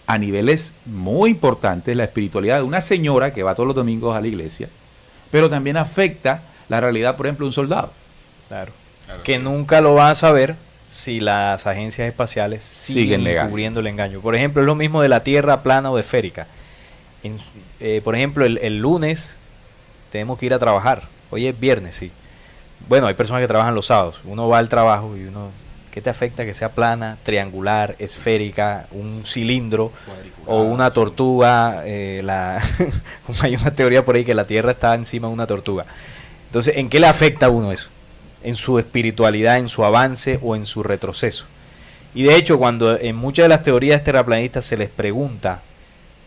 a niveles muy importantes la espiritualidad de una señora que va todos los domingos a la iglesia, pero también afecta la realidad, por ejemplo, de un soldado. Claro. Que sí, nunca lo va a saber si las agencias espaciales siguen encubriendo el engaño. Por ejemplo, es lo mismo de la Tierra plana o esférica. Por ejemplo, el lunes tenemos que ir a trabajar. Hoy es viernes, sí. Bueno, hay personas que trabajan los sábados. Uno va al trabajo y uno... ¿Qué te afecta que sea plana, triangular, esférica, un cilindro o una tortuga? Hay una teoría por ahí que la Tierra está encima de una tortuga. Entonces, ¿en qué le afecta a uno eso? En su espiritualidad, en su avance o en su retroceso. Y de hecho, cuando en muchas de las teorías terraplanistas se les pregunta,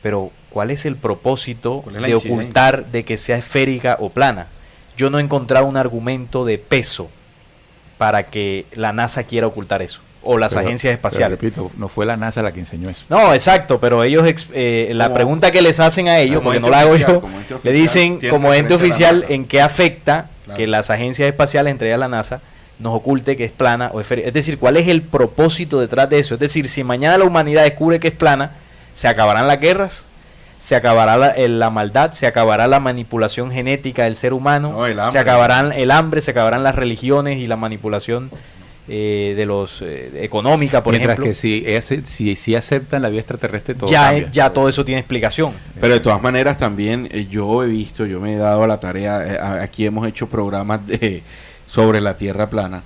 pero ¿cuál es el propósito de ocultar de que sea esférica o plana? Yo no he encontrado un argumento de peso para que la NASA quiera ocultar eso, o las agencias espaciales. Pero repito, no fue la NASA la que enseñó eso. No, exacto, pero ellos, la pregunta que les hacen a ellos, porque no la hago yo, le dicen como ente oficial en qué afecta que las agencias espaciales, entre ellas la NASA, nos oculte que es plana o esférica. Es decir, ¿cuál es el propósito detrás de eso? Es decir, si mañana la humanidad descubre que es plana, ¿se acabarán las guerras? ¿Se acabará la maldad? ¿Se acabará la manipulación genética del ser humano? No, ¿se acabarán el hambre? ¿Se acabarán las religiones y la manipulación de los económica, por ejemplo? Mientras que si aceptan la vida extraterrestre, todo cambia. Ya todo eso tiene explicación. Pero de todas maneras también yo me he dado a la tarea, aquí hemos hecho programas sobre la Tierra plana.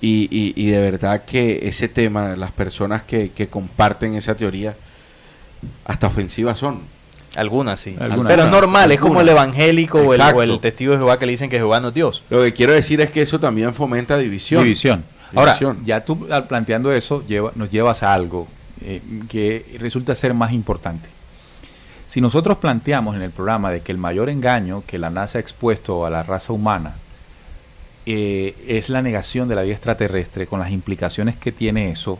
Y de verdad que ese tema, las personas que comparten esa teoría, hasta ofensivas son. Algunas sí. Pero es normal, es como el evangélico o el testigo de Jehová que le dicen que Jehová no es Dios. Lo que quiero decir es que eso también fomenta división. Ahora, ya tú planteando eso nos llevas a algo que resulta ser más importante. Si nosotros planteamos en el programa de que el mayor engaño que la NASA ha expuesto a la raza humana es la negación de la vida extraterrestre, con las implicaciones que tiene eso,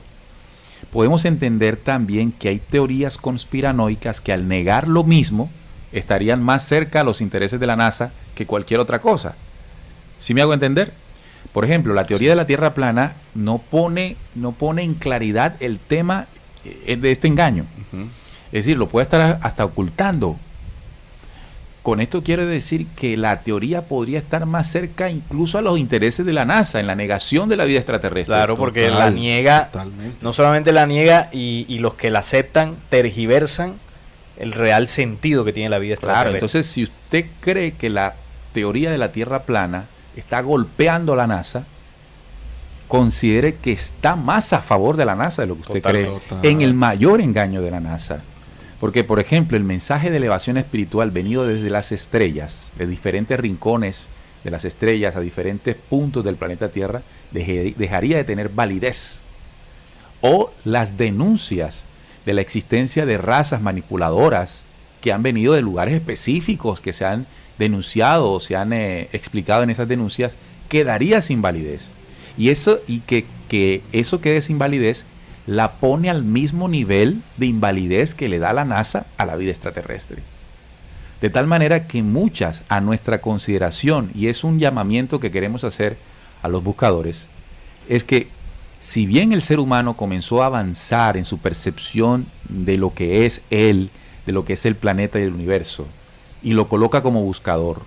podemos entender también que hay teorías conspiranoicas que al negar lo mismo estarían más cerca a los intereses de la NASA que cualquier otra cosa. ¿Sí me hago entender? Por ejemplo, la teoría de la Tierra plana no pone en claridad el tema de este engaño. Es decir, lo puede estar hasta ocultando. Con esto quiero decir que la teoría podría estar más cerca incluso a los intereses de la NASA en la negación de la vida extraterrestre. Claro, porque la niega, totalmente. No solamente la niega y los que la aceptan tergiversan el real sentido que tiene la vida extraterrestre. Claro, entonces si usted cree que la teoría de la Tierra plana está golpeando a la NASA, considere que está más a favor de la NASA de lo que usted cree, en el mayor engaño de la NASA. Porque, por ejemplo, el mensaje de elevación espiritual venido desde las estrellas, de diferentes rincones de las estrellas a diferentes puntos del planeta Tierra, dejaría de tener validez. O las denuncias de la existencia de razas manipuladoras que han venido de lugares específicos, que se han denunciado o se han explicado en esas denuncias, quedaría sin validez. Y que eso quede sin validez la pone al mismo nivel de invalidez que le da la NASA a la vida extraterrestre. De tal manera que muchas a nuestra consideración, y es un llamamiento que queremos hacer a los buscadores, es que si bien el ser humano comenzó a avanzar en su percepción de lo que es él, de lo que es el planeta y el universo, y lo coloca como buscador,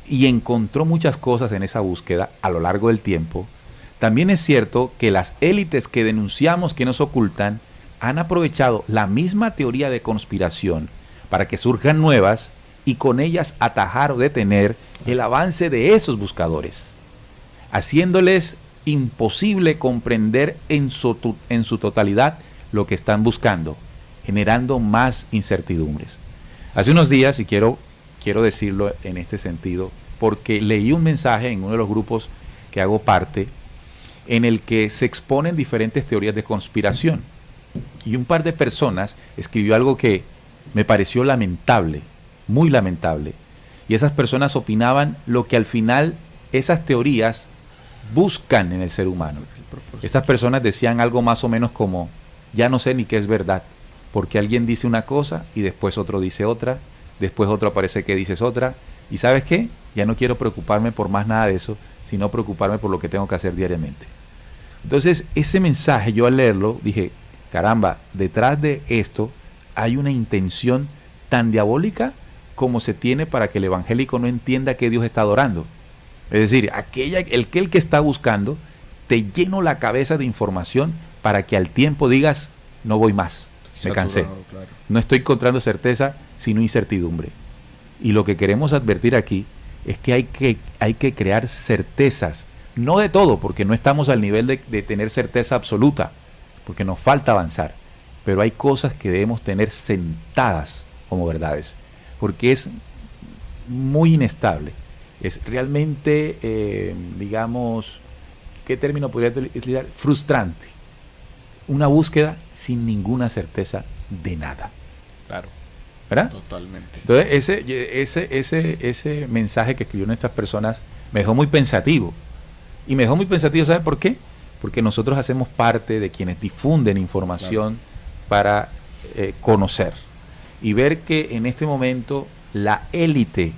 y encontró muchas cosas en esa búsqueda a lo largo del tiempo, también es cierto que las élites que denunciamos que nos ocultan han aprovechado la misma teoría de conspiración para que surjan nuevas y con ellas atajar o detener el avance de esos buscadores, haciéndoles imposible comprender en su totalidad lo que están buscando, generando más incertidumbres. Hace unos días, y quiero decirlo en este sentido, porque leí un mensaje en uno de los grupos que hago parte, en el que se exponen diferentes teorías de conspiración. Y un par de personas escribió algo que me pareció lamentable, muy lamentable. Y esas personas opinaban lo que al final esas teorías buscan en el ser humano. Estas personas decían algo más o menos como, ya no sé ni qué es verdad, porque alguien dice una cosa y después otro dice otra, después otro aparece que dices otra, y ¿sabes qué? Ya no quiero preocuparme por más nada de eso, sino preocuparme por lo que tengo que hacer diariamente. Entonces, ese mensaje, yo al leerlo, dije, caramba, detrás de esto hay una intención tan diabólica como se tiene para que el evangélico no entienda que Dios está adorando. Es decir, el que está buscando, te lleno la cabeza de información para que al tiempo digas, no voy más, me cansé. Claro. No estoy encontrando certeza, sino incertidumbre. Y lo que queremos advertir aquí es que hay que crear certezas, no de todo, porque no estamos al nivel de tener certeza absoluta, porque nos falta avanzar, pero hay cosas que debemos tener sentadas como verdades, porque es muy inestable, es realmente, digamos, ¿qué término podría utilizar? Frustrante, una búsqueda sin ninguna certeza de nada. Claro. ¿Verdad? Totalmente. Entonces, ese mensaje que escribieron estas personas me dejó muy pensativo. Y me dejó muy pensativo, ¿sabe por qué? Porque nosotros hacemos parte de quienes difunden información, claro, para conocer. Y ver que en este momento la élite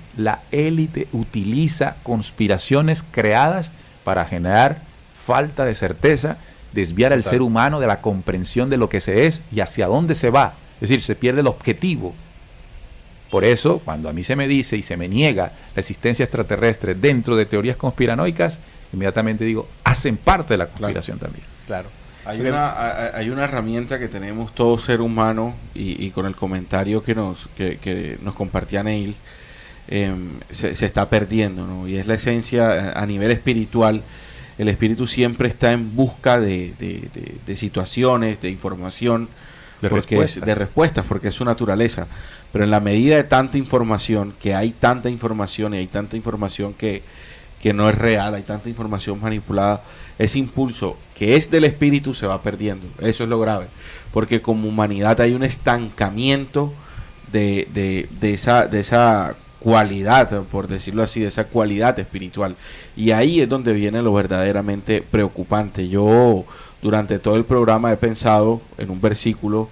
utiliza conspiraciones creadas para generar falta de certeza, desviar al ser humano de la comprensión de lo que se es y hacia dónde se va. Es decir, se pierde el objetivo. Por eso, cuando a mí se me dice y se me niega la existencia extraterrestre dentro de teorías conspiranoicas, inmediatamente digo, hacen parte de la conspiración, claro, también. Claro. Hay una herramienta que tenemos todo ser humano, y con el comentario que nos compartía Neil, se está perdiendo, ¿no? Y es la esencia a nivel espiritual. El espíritu siempre está en busca de situaciones, de información, de respuestas, porque es su naturaleza. Pero en la medida de tanta información, que hay tanta información y hay tanta información que no es real, hay tanta información manipulada, ese impulso que es del espíritu se va perdiendo. Eso es lo grave, porque como humanidad hay un estancamiento de esa cualidad, por decirlo así, de esa cualidad espiritual. Y ahí es donde viene lo verdaderamente preocupante. Yo durante todo el programa he pensado en un versículo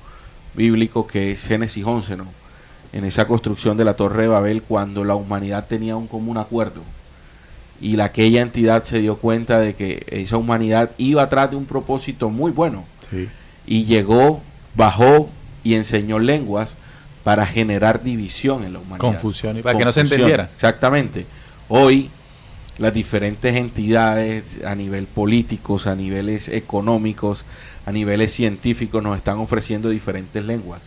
bíblico que es Génesis 11, ¿no? En esa construcción de la Torre de Babel, cuando la humanidad tenía un común acuerdo y aquella entidad se dio cuenta de que esa humanidad iba atrás de un propósito muy bueno, sí, y llegó, bajó y enseñó lenguas para generar división en la humanidad. Confusión, y para que no se entendiera. Exactamente. Hoy las diferentes entidades a nivel políticos, a niveles económicos, a niveles científicos nos están ofreciendo diferentes lenguas.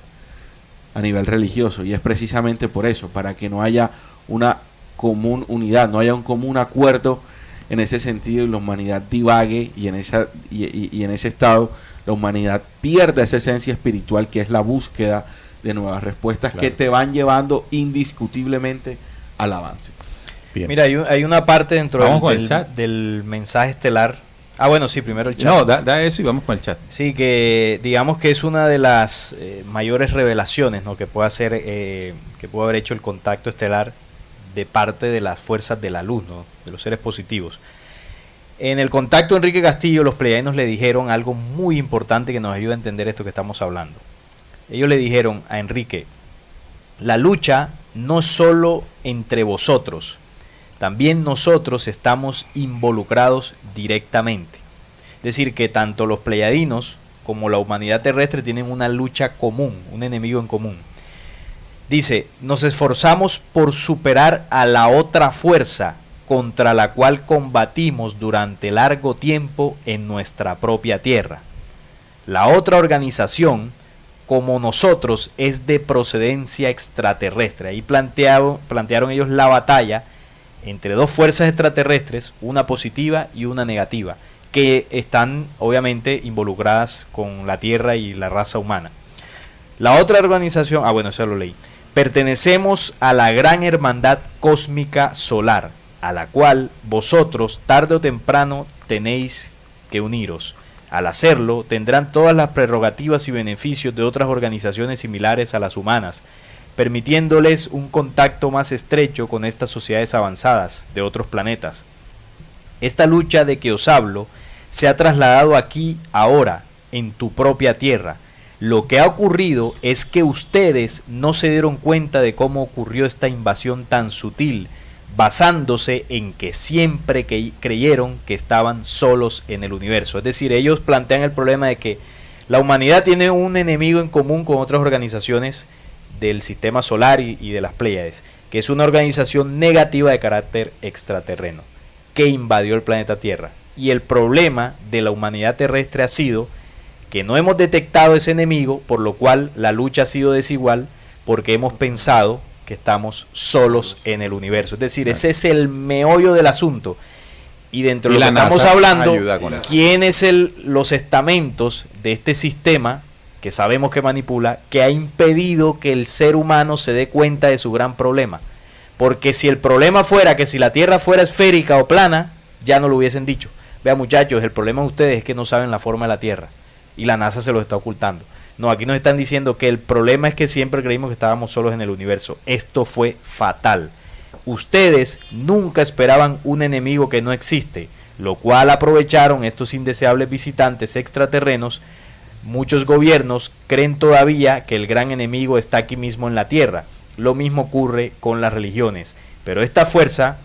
a nivel religioso, y es precisamente por eso, para que no haya una común unidad, no haya un común acuerdo en ese sentido, y la humanidad divague, y en ese estado la humanidad pierde esa esencia espiritual que es la búsqueda de nuevas respuestas, claro, que te van llevando indiscutiblemente al avance. Bien. Mira, hay una parte dentro del mensaje estelar. Ah, bueno, sí, primero el chat. No, da eso y vamos con el chat. Sí, que digamos que es una de las mayores revelaciones, ¿no?, que puede hacer, que puede haber hecho el contacto estelar de parte de las fuerzas de la luz, ¿no?, de los seres positivos. En el contacto de Enrique Castillo, los pleiadianos le dijeron algo muy importante que nos ayuda a entender esto que estamos hablando. Ellos le dijeron a Enrique: la lucha no solo entre vosotros, también nosotros estamos involucrados directamente. Es decir, que tanto los pleiadianos como la humanidad terrestre tienen una lucha común, un enemigo en común. Dice: nos esforzamos por superar a la otra fuerza contra la cual combatimos durante largo tiempo en nuestra propia tierra. La otra organización, como nosotros, es de procedencia extraterrestre. Ahí plantearon ellos la batalla entre dos fuerzas extraterrestres, una positiva y una negativa, que están obviamente involucradas con la Tierra y la raza humana. La otra organización, bueno, eso lo leí. Pertenecemos a la gran hermandad cósmica solar, a la cual vosotros tarde o temprano tenéis que uniros. Al hacerlo, tendrán todas las prerrogativas y beneficios de otras organizaciones similares a las humanas, permitiéndoles un contacto más estrecho con estas sociedades avanzadas de otros planetas. Esta lucha de que os hablo se ha trasladado aquí ahora, en tu propia tierra. Lo que ha ocurrido es que ustedes no se dieron cuenta de cómo ocurrió esta invasión tan sutil, basándose en que siempre creyeron que estaban solos en el universo. Es decir, ellos plantean el problema de que la humanidad tiene un enemigo en común con otras organizaciones del sistema solar y de las Pléyades, que es una organización negativa de carácter extraterreno, que invadió el planeta Tierra. Y el problema de la humanidad terrestre ha sido que no hemos detectado ese enemigo, por lo cual la lucha ha sido desigual, porque hemos pensado que estamos solos en el universo. Es decir, ese es el meollo del asunto. Y dentro de lo que estamos hablando, ¿quiénes los estamentos de este sistema que sabemos que manipula, que ha impedido que el ser humano se dé cuenta de su gran problema? Porque si el problema fuera que si la Tierra fuera esférica o plana, ya no lo hubiesen dicho. Vean, muchachos, el problema de ustedes es que no saben la forma de la Tierra y la NASA se lo está ocultando. No, aquí nos están diciendo que el problema es que siempre creímos que estábamos solos en el universo. Esto fue fatal. Ustedes nunca esperaban un enemigo que no existe, lo cual aprovecharon estos indeseables visitantes extraterrenos. Muchos gobiernos creen todavía que el gran enemigo está aquí mismo en la Tierra. Lo mismo ocurre con las religiones. Pero esta fuerza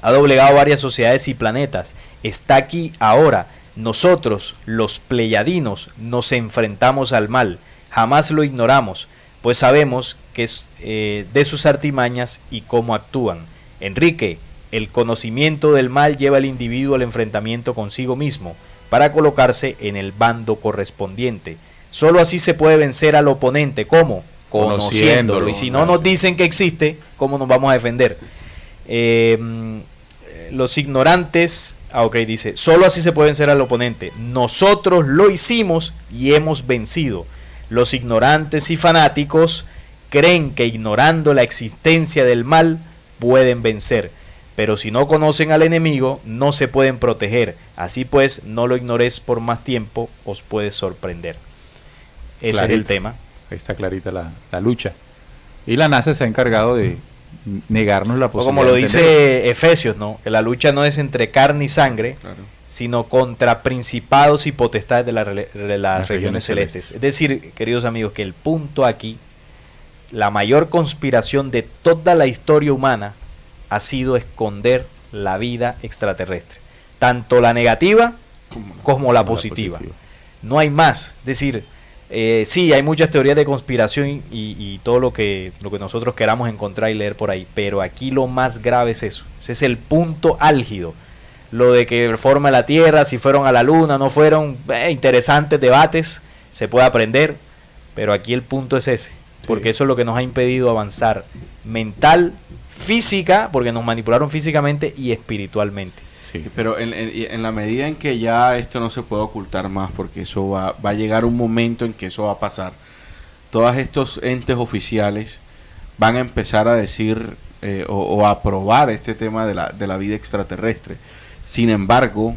ha doblegado varias sociedades y planetas. Está aquí ahora. Nosotros, los pleiadinos, nos enfrentamos al mal. Jamás lo ignoramos, pues sabemos que es de sus artimañas y cómo actúan. Enrique, el conocimiento del mal lleva al individuo al enfrentamiento consigo mismo, para colocarse en el bando correspondiente. Solo así se puede vencer al oponente. ¿Cómo? Conociéndolo. Y si no nos dicen que existe, ¿cómo nos vamos a defender? Los ignorantes, dice, solo así se puede vencer al oponente. Nosotros lo hicimos y hemos vencido. Los ignorantes y fanáticos creen que ignorando la existencia del mal pueden vencer. Pero si no conocen al enemigo, no se pueden proteger. Así pues, no lo ignores por más tiempo, os puede sorprender. Ese clarito, es el tema. Ahí está clarita la lucha. Y la NASA se ha encargado de negarnos la posibilidad. Como lo dice Efesios, ¿no? Que la lucha no es entre carne y sangre, claro, sino contra principados y potestades de las regiones celestes. Es decir, queridos amigos, que el punto aquí, la mayor conspiración de toda la historia humana ha sido esconder la vida extraterrestre, tanto la negativa como la positiva. No hay más. Es decir, sí, hay muchas teorías de conspiración y todo lo que nosotros queramos encontrar y leer por ahí, pero aquí lo más grave es eso. Ese es el punto álgido. Lo de que forma la Tierra, si fueron a la Luna, no fueron, interesantes debates, se puede aprender, pero aquí el punto es ese. porque eso es lo que nos ha impedido avanzar mental, física, porque nos manipularon físicamente y espiritualmente. Sí, pero en la medida en que ya esto no se puede ocultar más, porque eso va a llegar un momento en que eso va a pasar, todos estos entes oficiales van a empezar a decir o a aprobar este tema de la vida extraterrestre. Sin embargo,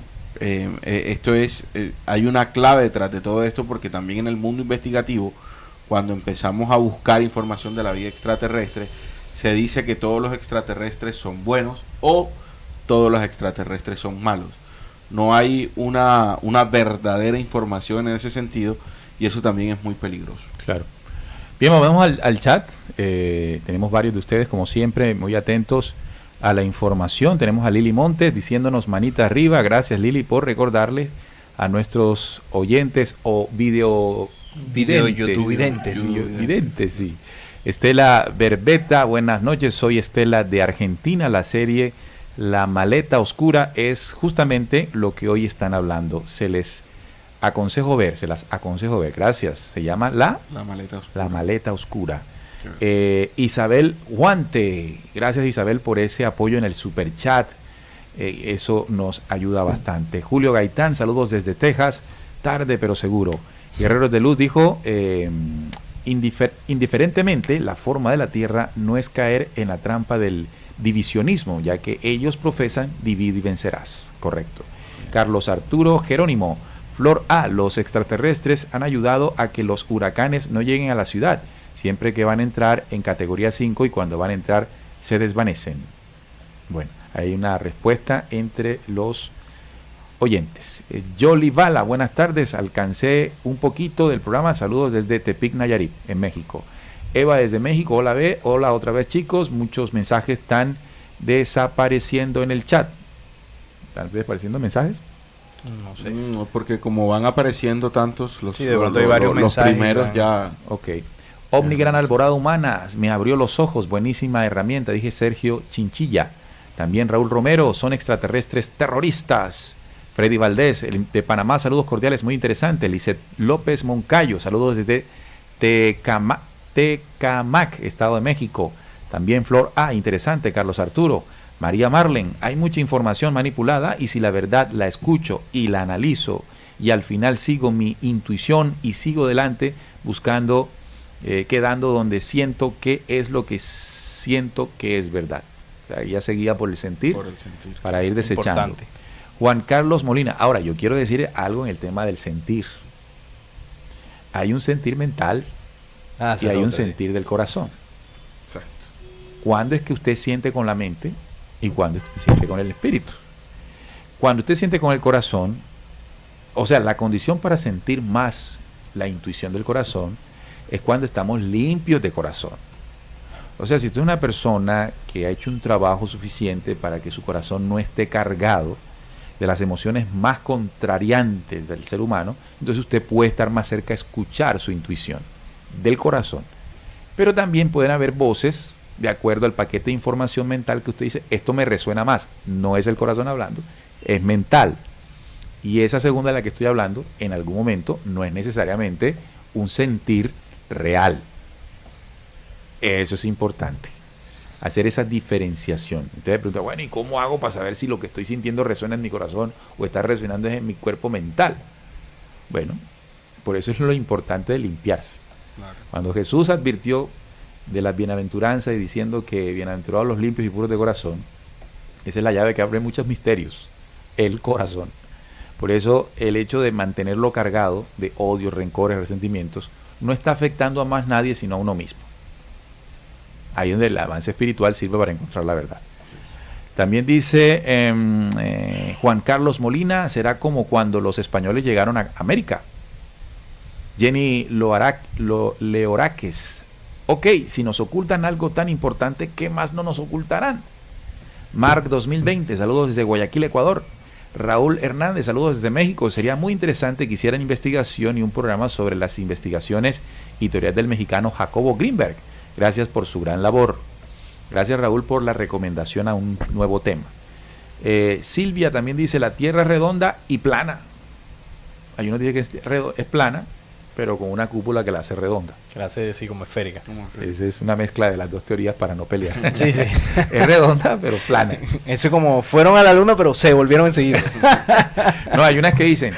hay una clave detrás de todo esto, porque también en el mundo investigativo, cuando empezamos a buscar información de la vida extraterrestre, se dice que todos los extraterrestres son buenos o todos los extraterrestres son malos. No hay una verdadera información en ese sentido, y eso también es muy peligroso. Claro. Bien, vamos al chat. Tenemos varios de ustedes, como siempre, muy atentos a la información. Tenemos a Lili Montes diciéndonos manita arriba. Gracias, Lili, por recordarles a nuestros oyentes o videntes, sí. Estela Berbeta, buenas noches. Soy Estela de Argentina. La serie La Maleta Oscura es justamente lo que hoy están hablando. Se las aconsejo ver. Gracias. Se llama La Maleta Oscura. Isabel Guante, gracias Isabel por ese apoyo en el super chat, eso nos ayuda bastante. Julio Gaitán, saludos desde Texas, tarde pero seguro. Guerreros de Luz dijo, indiferentemente la forma de la tierra no es caer en la trampa del divisionismo, ya que ellos profesan divide y vencerás. Correcto. Carlos Arturo Jerónimo, Flor A, los extraterrestres han ayudado a que los huracanes no lleguen a la ciudad, siempre que van a entrar en categoría 5 y cuando van a entrar se desvanecen. Bueno, hay una respuesta entre los oyentes. Yoli Vala, buenas tardes, alcancé un poquito del programa, saludos desde Tepic, Nayarit, en México. Eva desde México, hola B, hola otra vez chicos, muchos mensajes están desapareciendo en el chat. ¿Están desapareciendo mensajes? No sé. No, porque como van apareciendo tantos, de pronto hay varios mensajes, primeros ya... Ok. Omni Gran Alborada Humana, me abrió los ojos, buenísima herramienta, dije Sergio Chinchilla. También Raúl Romero, son extraterrestres terroristas. Freddy Valdés, de Panamá, saludos cordiales, muy interesante. Lizeth López Moncayo, saludos desde Tecamac, Estado de México. También Flor A, interesante. Carlos Arturo, María Marlen, hay mucha información manipulada y si la verdad la escucho y la analizo y al final sigo mi intuición y sigo adelante buscando... quedando donde siento que es lo que siento que es verdad. O sea, ya seguía por el sentir para ir desechando. Importante. Juan Carlos Molina, ahora yo quiero decir algo en el tema del sentir. Hay un sentir mental y hay un sentir del corazón. Exacto. ¿Cuándo es que usted siente con la mente y cuándo es que usted siente con el espíritu? Cuando usted siente con el corazón, o sea, la condición para sentir más la intuición del corazón es cuando estamos limpios de corazón. O sea, si usted es una persona que ha hecho un trabajo suficiente para que su corazón no esté cargado de las emociones más contrariantes del ser humano, entonces usted puede estar más cerca a escuchar su intuición del corazón. Pero también pueden haber voces de acuerdo al paquete de información mental que usted dice, esto me resuena más. No es el corazón hablando, es mental. Y esa segunda de la que estoy hablando, en algún momento, no es necesariamente un sentir real. Eso es importante, hacer esa diferenciación. Entonces pregunta, bueno, ¿y cómo hago para saber si lo que estoy sintiendo resuena en mi corazón o está resonando en mi cuerpo mental? Bueno, por eso es lo importante de limpiarse. Claro. Cuando Jesús advirtió de la bienaventuranza y diciendo que bienaventurados los limpios y puros de corazón, esa es la llave que abre muchos misterios, el corazón. Por eso el hecho de mantenerlo cargado de odio, rencores, resentimientos, no está afectando a más nadie sino a uno mismo. Ahí donde el avance espiritual sirve para encontrar la verdad. También dice Juan Carlos Molina, será como cuando los españoles llegaron a América. Jenny Leoraques, ok, si nos ocultan algo tan importante, ¿qué más no nos ocultarán? Mark 2020, saludos desde Guayaquil, Ecuador. Raúl Hernández, saludos desde México. Sería muy interesante que hicieran investigación y un programa sobre las investigaciones y teorías del mexicano Jacobo Greenberg. Gracias por su gran labor. Gracias, Raúl, por la recomendación a un nuevo tema. Silvia también dice, la Tierra es redonda y plana. Hay uno que dice que es plana pero con una cúpula que la hace redonda. Que la hace así como esférica. Esa es una mezcla de las dos teorías para no pelear. Sí. Es redonda, pero plana. Eso como fueron a la luna, pero se volvieron enseguida. No, hay unas que dicen,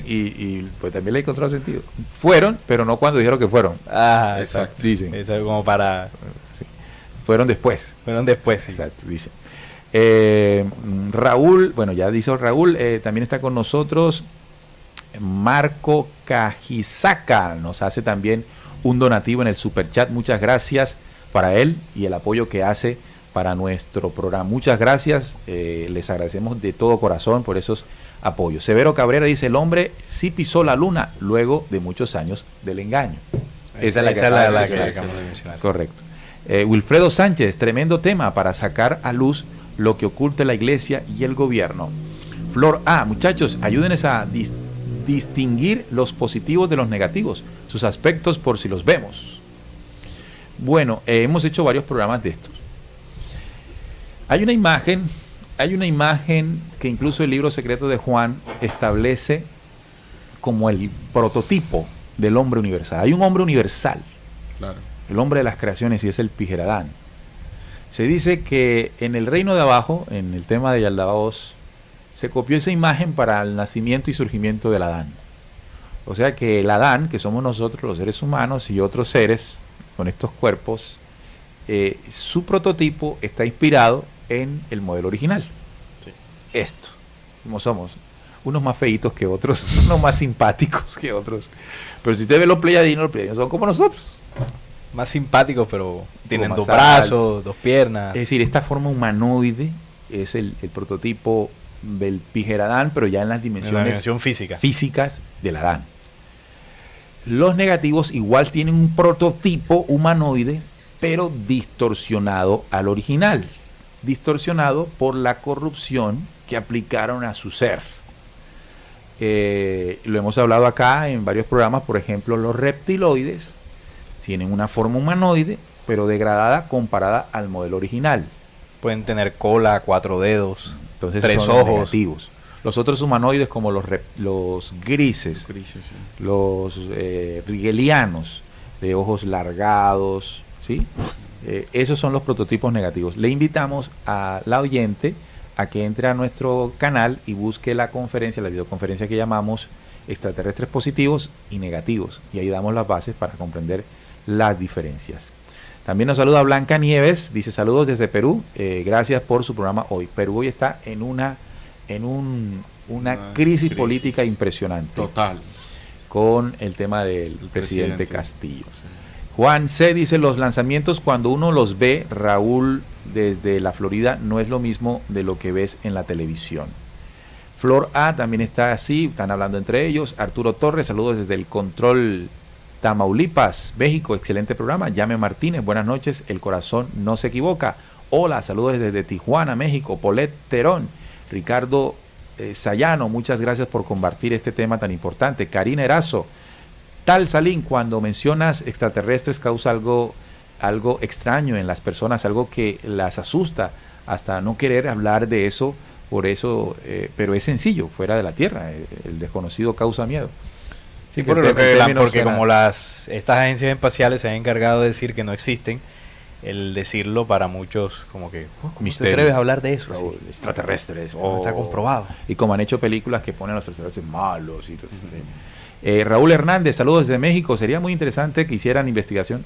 y pues también le he encontrado sentido. Fueron, pero no cuando dijeron que fueron. Ah, exacto. Dicen. Eso es como para... Sí. Fueron después. Sí. Exacto, dicen. Raúl, bueno, ya dice Raúl, también está con nosotros Marco Cajizaca, nos hace también un donativo en el superchat, muchas gracias para él y el apoyo que hace para nuestro programa, muchas gracias, les agradecemos de todo corazón por esos apoyos. Severo Cabrera dice, el hombre sí pisó la luna luego de muchos años del engaño. Esa es la que acabamos de mencionar. Correcto. Wilfredo Sánchez, tremendo tema para sacar a luz lo que oculta la iglesia y el gobierno. Flor A, muchachos, ayúdenos a distinguir los positivos de los negativos, sus aspectos por si los vemos. Bueno, hemos hecho varios programas de estos. Hay una imagen que incluso el libro secreto de Juan establece como el prototipo del hombre universal. Hay un hombre universal, claro, el hombre de las creaciones, y es el Pijeradán. Se dice que en el reino de abajo, en el tema de Yaldabaoth, se copió esa imagen para el nacimiento y surgimiento del Adán. O sea que el Adán, que somos nosotros los seres humanos y otros seres con estos cuerpos, su prototipo está inspirado en el modelo original. Sí. Esto, como somos, unos más feitos que otros, unos más simpáticos que otros. Pero si usted ve los pleyadinos son como nosotros. Más simpáticos, pero tienen dos brazos, brazos, dos piernas. Es decir, esta forma humanoide es el prototipo del Pijeradán, pero ya en las dimensiones físicas del Adán. Los negativos igual tienen un prototipo humanoide, pero distorsionado al original, distorsionado por la corrupción que aplicaron a su ser. Lo hemos hablado acá en varios programas. Por ejemplo, los reptiloides tienen una forma humanoide, pero degradada comparada al modelo original. Pueden tener cola, 4 dedos, entonces 3 son ojos. Negativos. Los otros humanoides, como los grises, sí, los rigelianos, de ojos largados, ¿sí? Esos son los prototipos negativos. Le invitamos a la oyente a que entre a nuestro canal y busque la videoconferencia que llamamos Extraterrestres Positivos y Negativos. Y ahí damos las bases para comprender las diferencias. También nos saluda Blanca Nieves, dice saludos desde Perú, gracias por su programa hoy. Perú hoy está en una crisis política impresionante. Total. Con el tema del presidente Castillo. Sí. Juan C. dice, los lanzamientos cuando uno los ve, Raúl, desde la Florida, no es lo mismo de lo que ves en la televisión. Flor A también está así, están hablando entre ellos. Arturo Torres, saludos desde el Control Tamaulipas, México, excelente programa. Llame Martínez, buenas noches, el corazón no se equivoca. Hola, saludos desde Tijuana, México. Polet Terón, Ricardo Sayano, muchas gracias por compartir este tema tan importante. Karina Erazo, Tal Salín, cuando mencionas extraterrestres causa algo extraño en las personas, algo que las asusta, hasta no querer hablar de eso, por eso, pero es sencillo, fuera de la Tierra, el desconocido causa miedo. Sí, porque como estas agencias espaciales se han encargado de decir que no existen, el decirlo para muchos como que ¿cómo te atreves a hablar de eso? Sí. Extraterrestres, no está comprobado. Y como han hecho películas que ponen a los extraterrestres malos y cosas así. Raúl Hernández, saludos desde México. Sería muy interesante que hicieran investigación.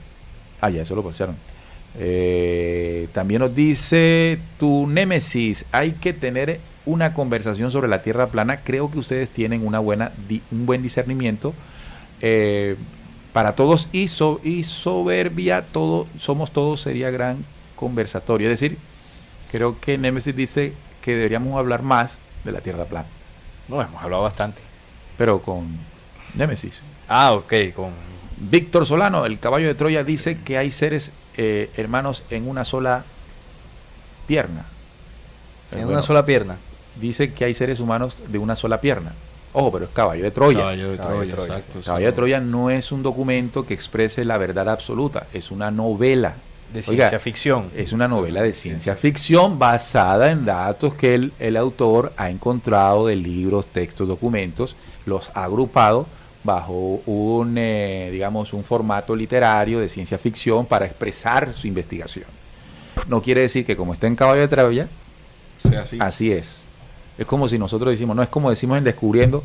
Ya eso lo pusieron. También nos dice tu némesis, hay que tener una conversación sobre la Tierra plana. Creo que ustedes tienen un buen discernimiento para todos y soberbia, somos todos, sería gran conversatorio. Es decir, creo que Némesis dice que deberíamos hablar más de la Tierra plana. No, hemos hablado bastante. Pero con Némesis. Ok, con Víctor Solano, el caballo de Troya, dice que hay seres hermanos en una sola pierna. Una sola pierna. Dice que hay seres humanos de una sola pierna. Ojo, pero es caballo de Troya. Caballo de Troya, exacto. Caballo de Troya no es un documento que exprese la verdad absoluta, es una novela. De ciencia ficción. Es una novela de ciencia ficción basada en datos que el autor ha encontrado de libros, textos, documentos, los ha agrupado bajo un, digamos, un formato literario de ciencia ficción para expresar su investigación. No quiere decir que como está en Caballo de Troya, sea así. Así es. Es como si nosotros decimos, no es como decimos en Descubriendo,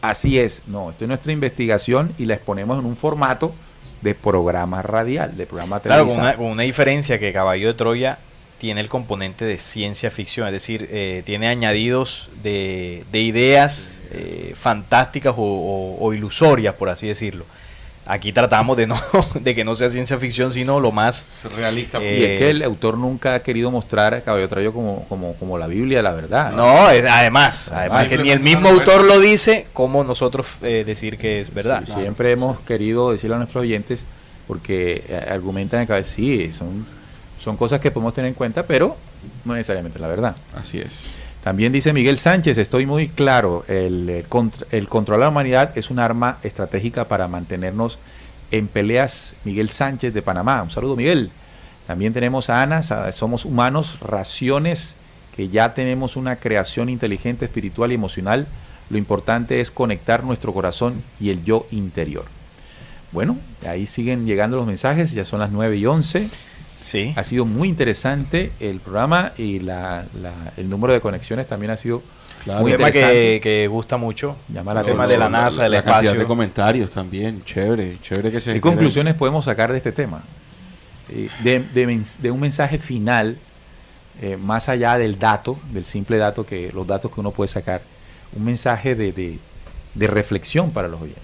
así es. No, esto es nuestra investigación y la exponemos en un formato de programa radial, de programa televisado. Claro, con una diferencia, que Caballo de Troya tiene el componente de ciencia ficción, es decir, tiene añadidos de ideas fantásticas o ilusorias, por así decirlo. Aquí tratamos de que no sea ciencia ficción, sino lo más realista. Y es que el autor nunca ha querido mostrar a Caballo de Troya como la Biblia, la verdad. No, además que ni el mismo autor lo dice, como nosotros decir que es verdad. Sí, siempre hemos querido decirle a nuestros oyentes, porque argumentan que sí, son cosas que podemos tener en cuenta, pero no necesariamente la verdad. Así es. También dice Miguel Sánchez, estoy muy claro, el controlar a la humanidad es un arma estratégica para mantenernos en peleas. Miguel Sánchez de Panamá, un saludo Miguel. También tenemos a Ana, somos humanos, raciones, que ya tenemos una creación inteligente, espiritual y emocional. Lo importante es conectar nuestro corazón y el yo interior. Bueno, ahí siguen llegando los mensajes, ya son las 9:11. Sí. Ha sido muy interesante el programa y el número de conexiones también ha sido muy interesante. Que gusta mucho. Llama la el tema atención. de la NASA, del la espacio. Cantidad de comentarios también, chévere que se. ¿Qué conclusiones podemos sacar de este tema? De un mensaje final, más allá del dato, del simple dato, los datos que uno puede sacar, un mensaje de reflexión para los oyentes.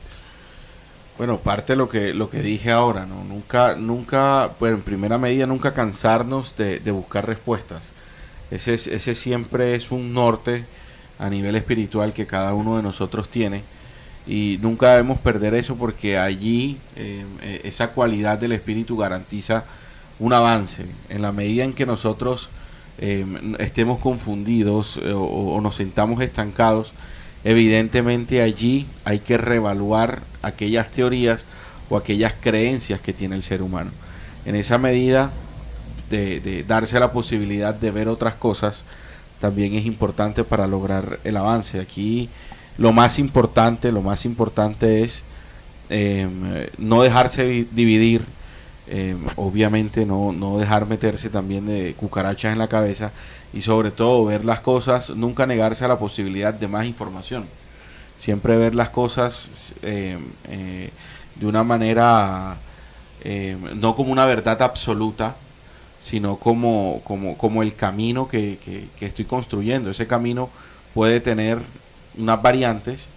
Bueno, parte de lo que dije ahora, ¿no? Nunca, bueno, en primera medida, nunca cansarnos de buscar respuestas. Ese siempre es un norte a nivel espiritual que cada uno de nosotros tiene, y nunca debemos perder eso, porque allí esa cualidad del espíritu garantiza un avance. En la medida en que nosotros estemos confundidos o nos sentamos estancados, evidentemente allí hay que reevaluar aquellas teorías o aquellas creencias que tiene el ser humano. En esa medida de darse la posibilidad de ver otras cosas también es importante para lograr el avance. Aquí lo más importante es no dejarse dividir, obviamente no dejar meterse también de cucarachas en la cabeza, y sobre todo ver las cosas, nunca negarse a la posibilidad de más información. Siempre ver las cosas de una manera, no como una verdad absoluta, sino como el camino que estoy construyendo. Ese camino puede tener unas variantes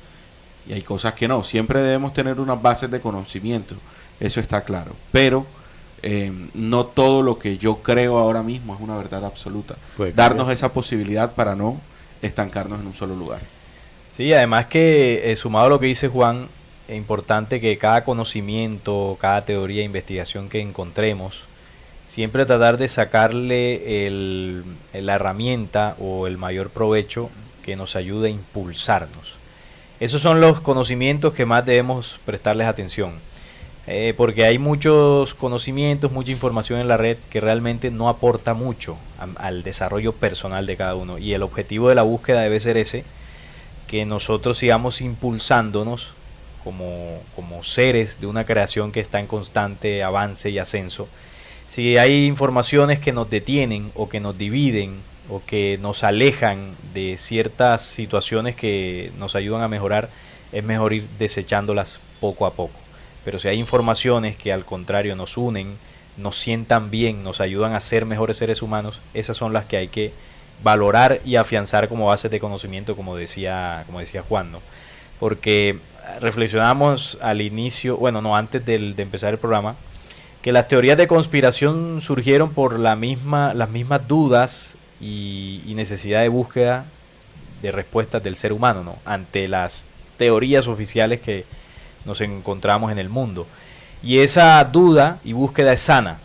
y hay cosas que no. Siempre debemos tener unas bases de conocimiento, eso está claro. Pero no todo lo que yo creo ahora mismo es una verdad absoluta. Darnos esa posibilidad para no estancarnos en un solo lugar. Sí, además que sumado a lo que dice Juan, es importante que cada conocimiento, cada teoría, investigación que encontremos, siempre tratar de sacarle la herramienta o el mayor provecho que nos ayude a impulsarnos. Esos son los conocimientos que más debemos prestarles atención. Porque hay muchos conocimientos, mucha información en la red que realmente no aporta mucho al desarrollo personal de cada uno, y el objetivo de la búsqueda debe ser ese, que nosotros sigamos impulsándonos como seres de una creación que está en constante avance y ascenso. Si hay informaciones que nos detienen o que nos dividen o que nos alejan de ciertas situaciones que nos ayudan a mejorar, es mejor ir desechándolas poco a poco. Pero si hay informaciones que al contrario nos unen, nos sientan bien, nos ayudan a ser mejores seres humanos, esas son las que hay que valorar y afianzar como bases de conocimiento, como decía Juan, ¿no? Porque reflexionamos al inicio, antes de empezar el programa, que las teorías de conspiración surgieron por las mismas dudas y necesidad de búsqueda de respuestas del ser humano, ¿no? Ante las teorías oficiales que nos encontramos en el mundo. Y esa duda y búsqueda es sana,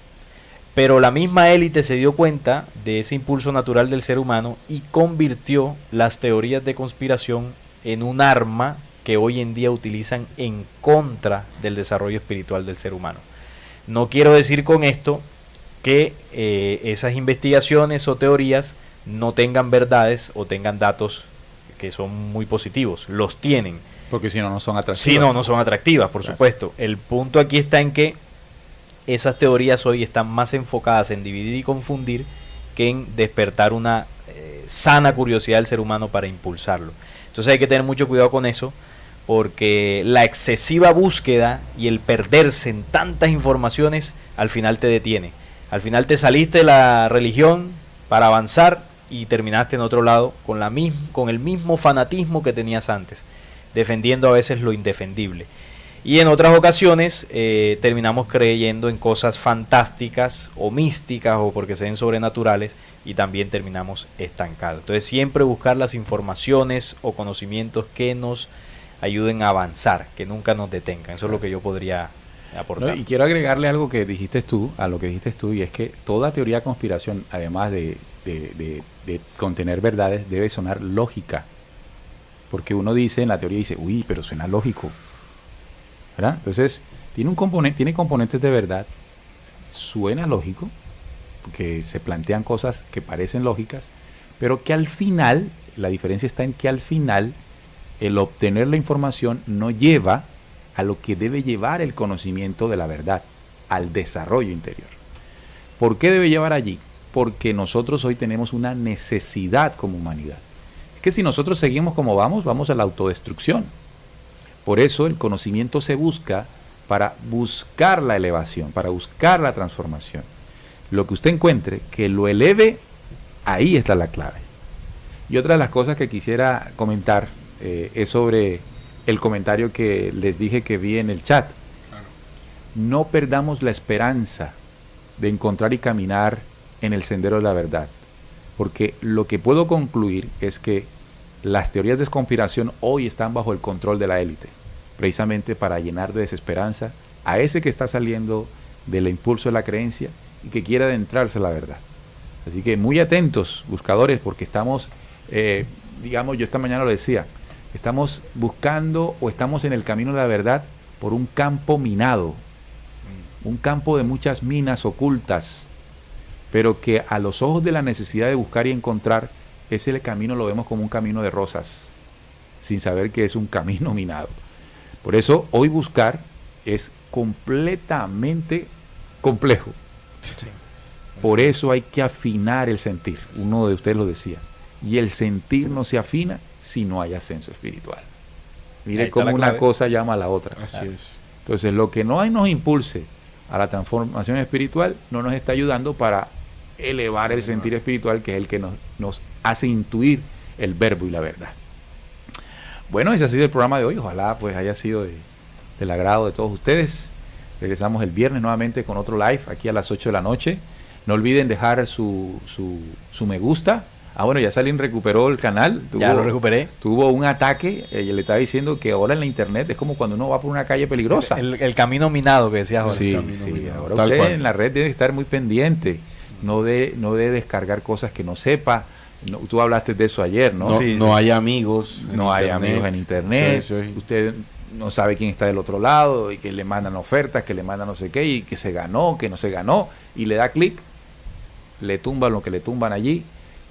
pero la misma élite se dio cuenta de ese impulso natural del ser humano y convirtió las teorías de conspiración en un arma que hoy en día utilizan en contra del desarrollo espiritual del ser humano. No quiero decir con esto que esas investigaciones o teorías no tengan verdades o tengan datos que son muy positivos, los tienen, Porque si no, no son atractivas. Si no, no son atractivas, por supuesto. El punto aquí está en que esas teorías hoy están más enfocadas en dividir y confundir que en despertar una sana curiosidad del ser humano para impulsarlo. Entonces hay que tener mucho cuidado con eso, porque la excesiva búsqueda y el perderse en tantas informaciones al final te detiene. Al final te saliste de la religión para avanzar y terminaste en otro lado con el mismo fanatismo que tenías antes, defendiendo a veces lo indefendible. Y en otras ocasiones terminamos creyendo en cosas fantásticas o místicas o porque sean sobrenaturales y también terminamos estancados. Entonces siempre buscar las informaciones o conocimientos que nos ayuden a avanzar, que nunca nos detengan. Eso es lo que yo podría aportar. No, y quiero agregarle algo que dijiste tú, a lo que dijiste tú, y es que toda teoría de conspiración, además de contener verdades, debe sonar lógica. Porque uno dice, en la teoría dice, uy, pero suena lógico, ¿verdad? Entonces, tiene componentes de verdad, suena lógico, porque se plantean cosas que parecen lógicas, pero que al final, la diferencia está en que al final, el obtener la información no lleva a lo que debe llevar el conocimiento de la verdad, al desarrollo interior. ¿Por qué debe llevar allí? Porque nosotros hoy tenemos una necesidad como humanidad. Es que si nosotros seguimos como vamos a la autodestrucción. Por eso el conocimiento se busca para buscar la elevación, para buscar la transformación. Lo que usted encuentre que lo eleve, ahí está la clave. Y otra de las cosas que quisiera comentar es sobre el comentario que les dije que vi en el chat. No perdamos la esperanza de encontrar y caminar en el sendero de la verdad, porque lo que puedo concluir es que las teorías de conspiración hoy están bajo el control de la élite, precisamente para llenar de desesperanza a ese que está saliendo del impulso de la creencia y que quiere adentrarse a la verdad. Así que muy atentos, buscadores, porque estamos, digamos, yo esta mañana lo decía, estamos buscando o estamos en el camino de la verdad por un campo minado, un campo de muchas minas ocultas, pero que a los ojos de la necesidad de buscar y encontrar, ese camino lo vemos como un camino de rosas, sin saber que es un camino minado. Por eso hoy buscar es completamente complejo. Sí. Por eso hay que afinar el sentir. Uno de ustedes lo decía. Y el sentir no se afina si no hay ascenso espiritual. Mire cómo una cosa llama a la otra. Así es. Entonces, lo que no nos impulse a la transformación espiritual no nos está ayudando para elevar el sentir espiritual, que es el que nos hace intuir el verbo y la verdad. Bueno, ese ha sido el programa de hoy. Ojalá pues haya sido del agrado de todos ustedes. Regresamos el viernes nuevamente con otro live aquí a las 8 de la noche. No olviden dejar su me gusta. Bueno, ya Salim recuperó el canal. Ya lo recuperé. Tuvo un ataque. Le estaba diciendo que ahora en la internet es como cuando uno va por una calle peligrosa. El camino minado que decía Jorge. Sí. Ahora usted en la red debe estar muy pendiente. No de descargar cosas que no sepa. No, tú hablaste de eso ayer, ¿no? No hay amigos. No hay amigos en internet. Sí. Usted no sabe quién está del otro lado y que le mandan ofertas, que le mandan no sé qué y que se ganó, que no se ganó. Y le da clic, le tumban lo que le tumban allí.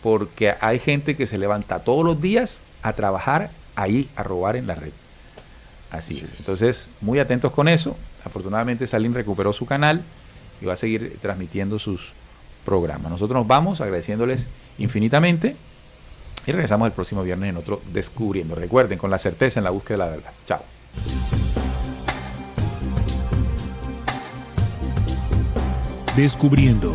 Porque hay gente que se levanta todos los días a trabajar ahí, a robar en la red. Así es. Entonces, muy atentos con eso. Afortunadamente, Salim recuperó su canal y va a seguir transmitiendo sus programas. Nosotros nos vamos agradeciéndoles infinitamente y regresamos el próximo viernes en otro Descubriendo. Recuerden, con la certeza en la búsqueda de la verdad. Chao. Descubriendo.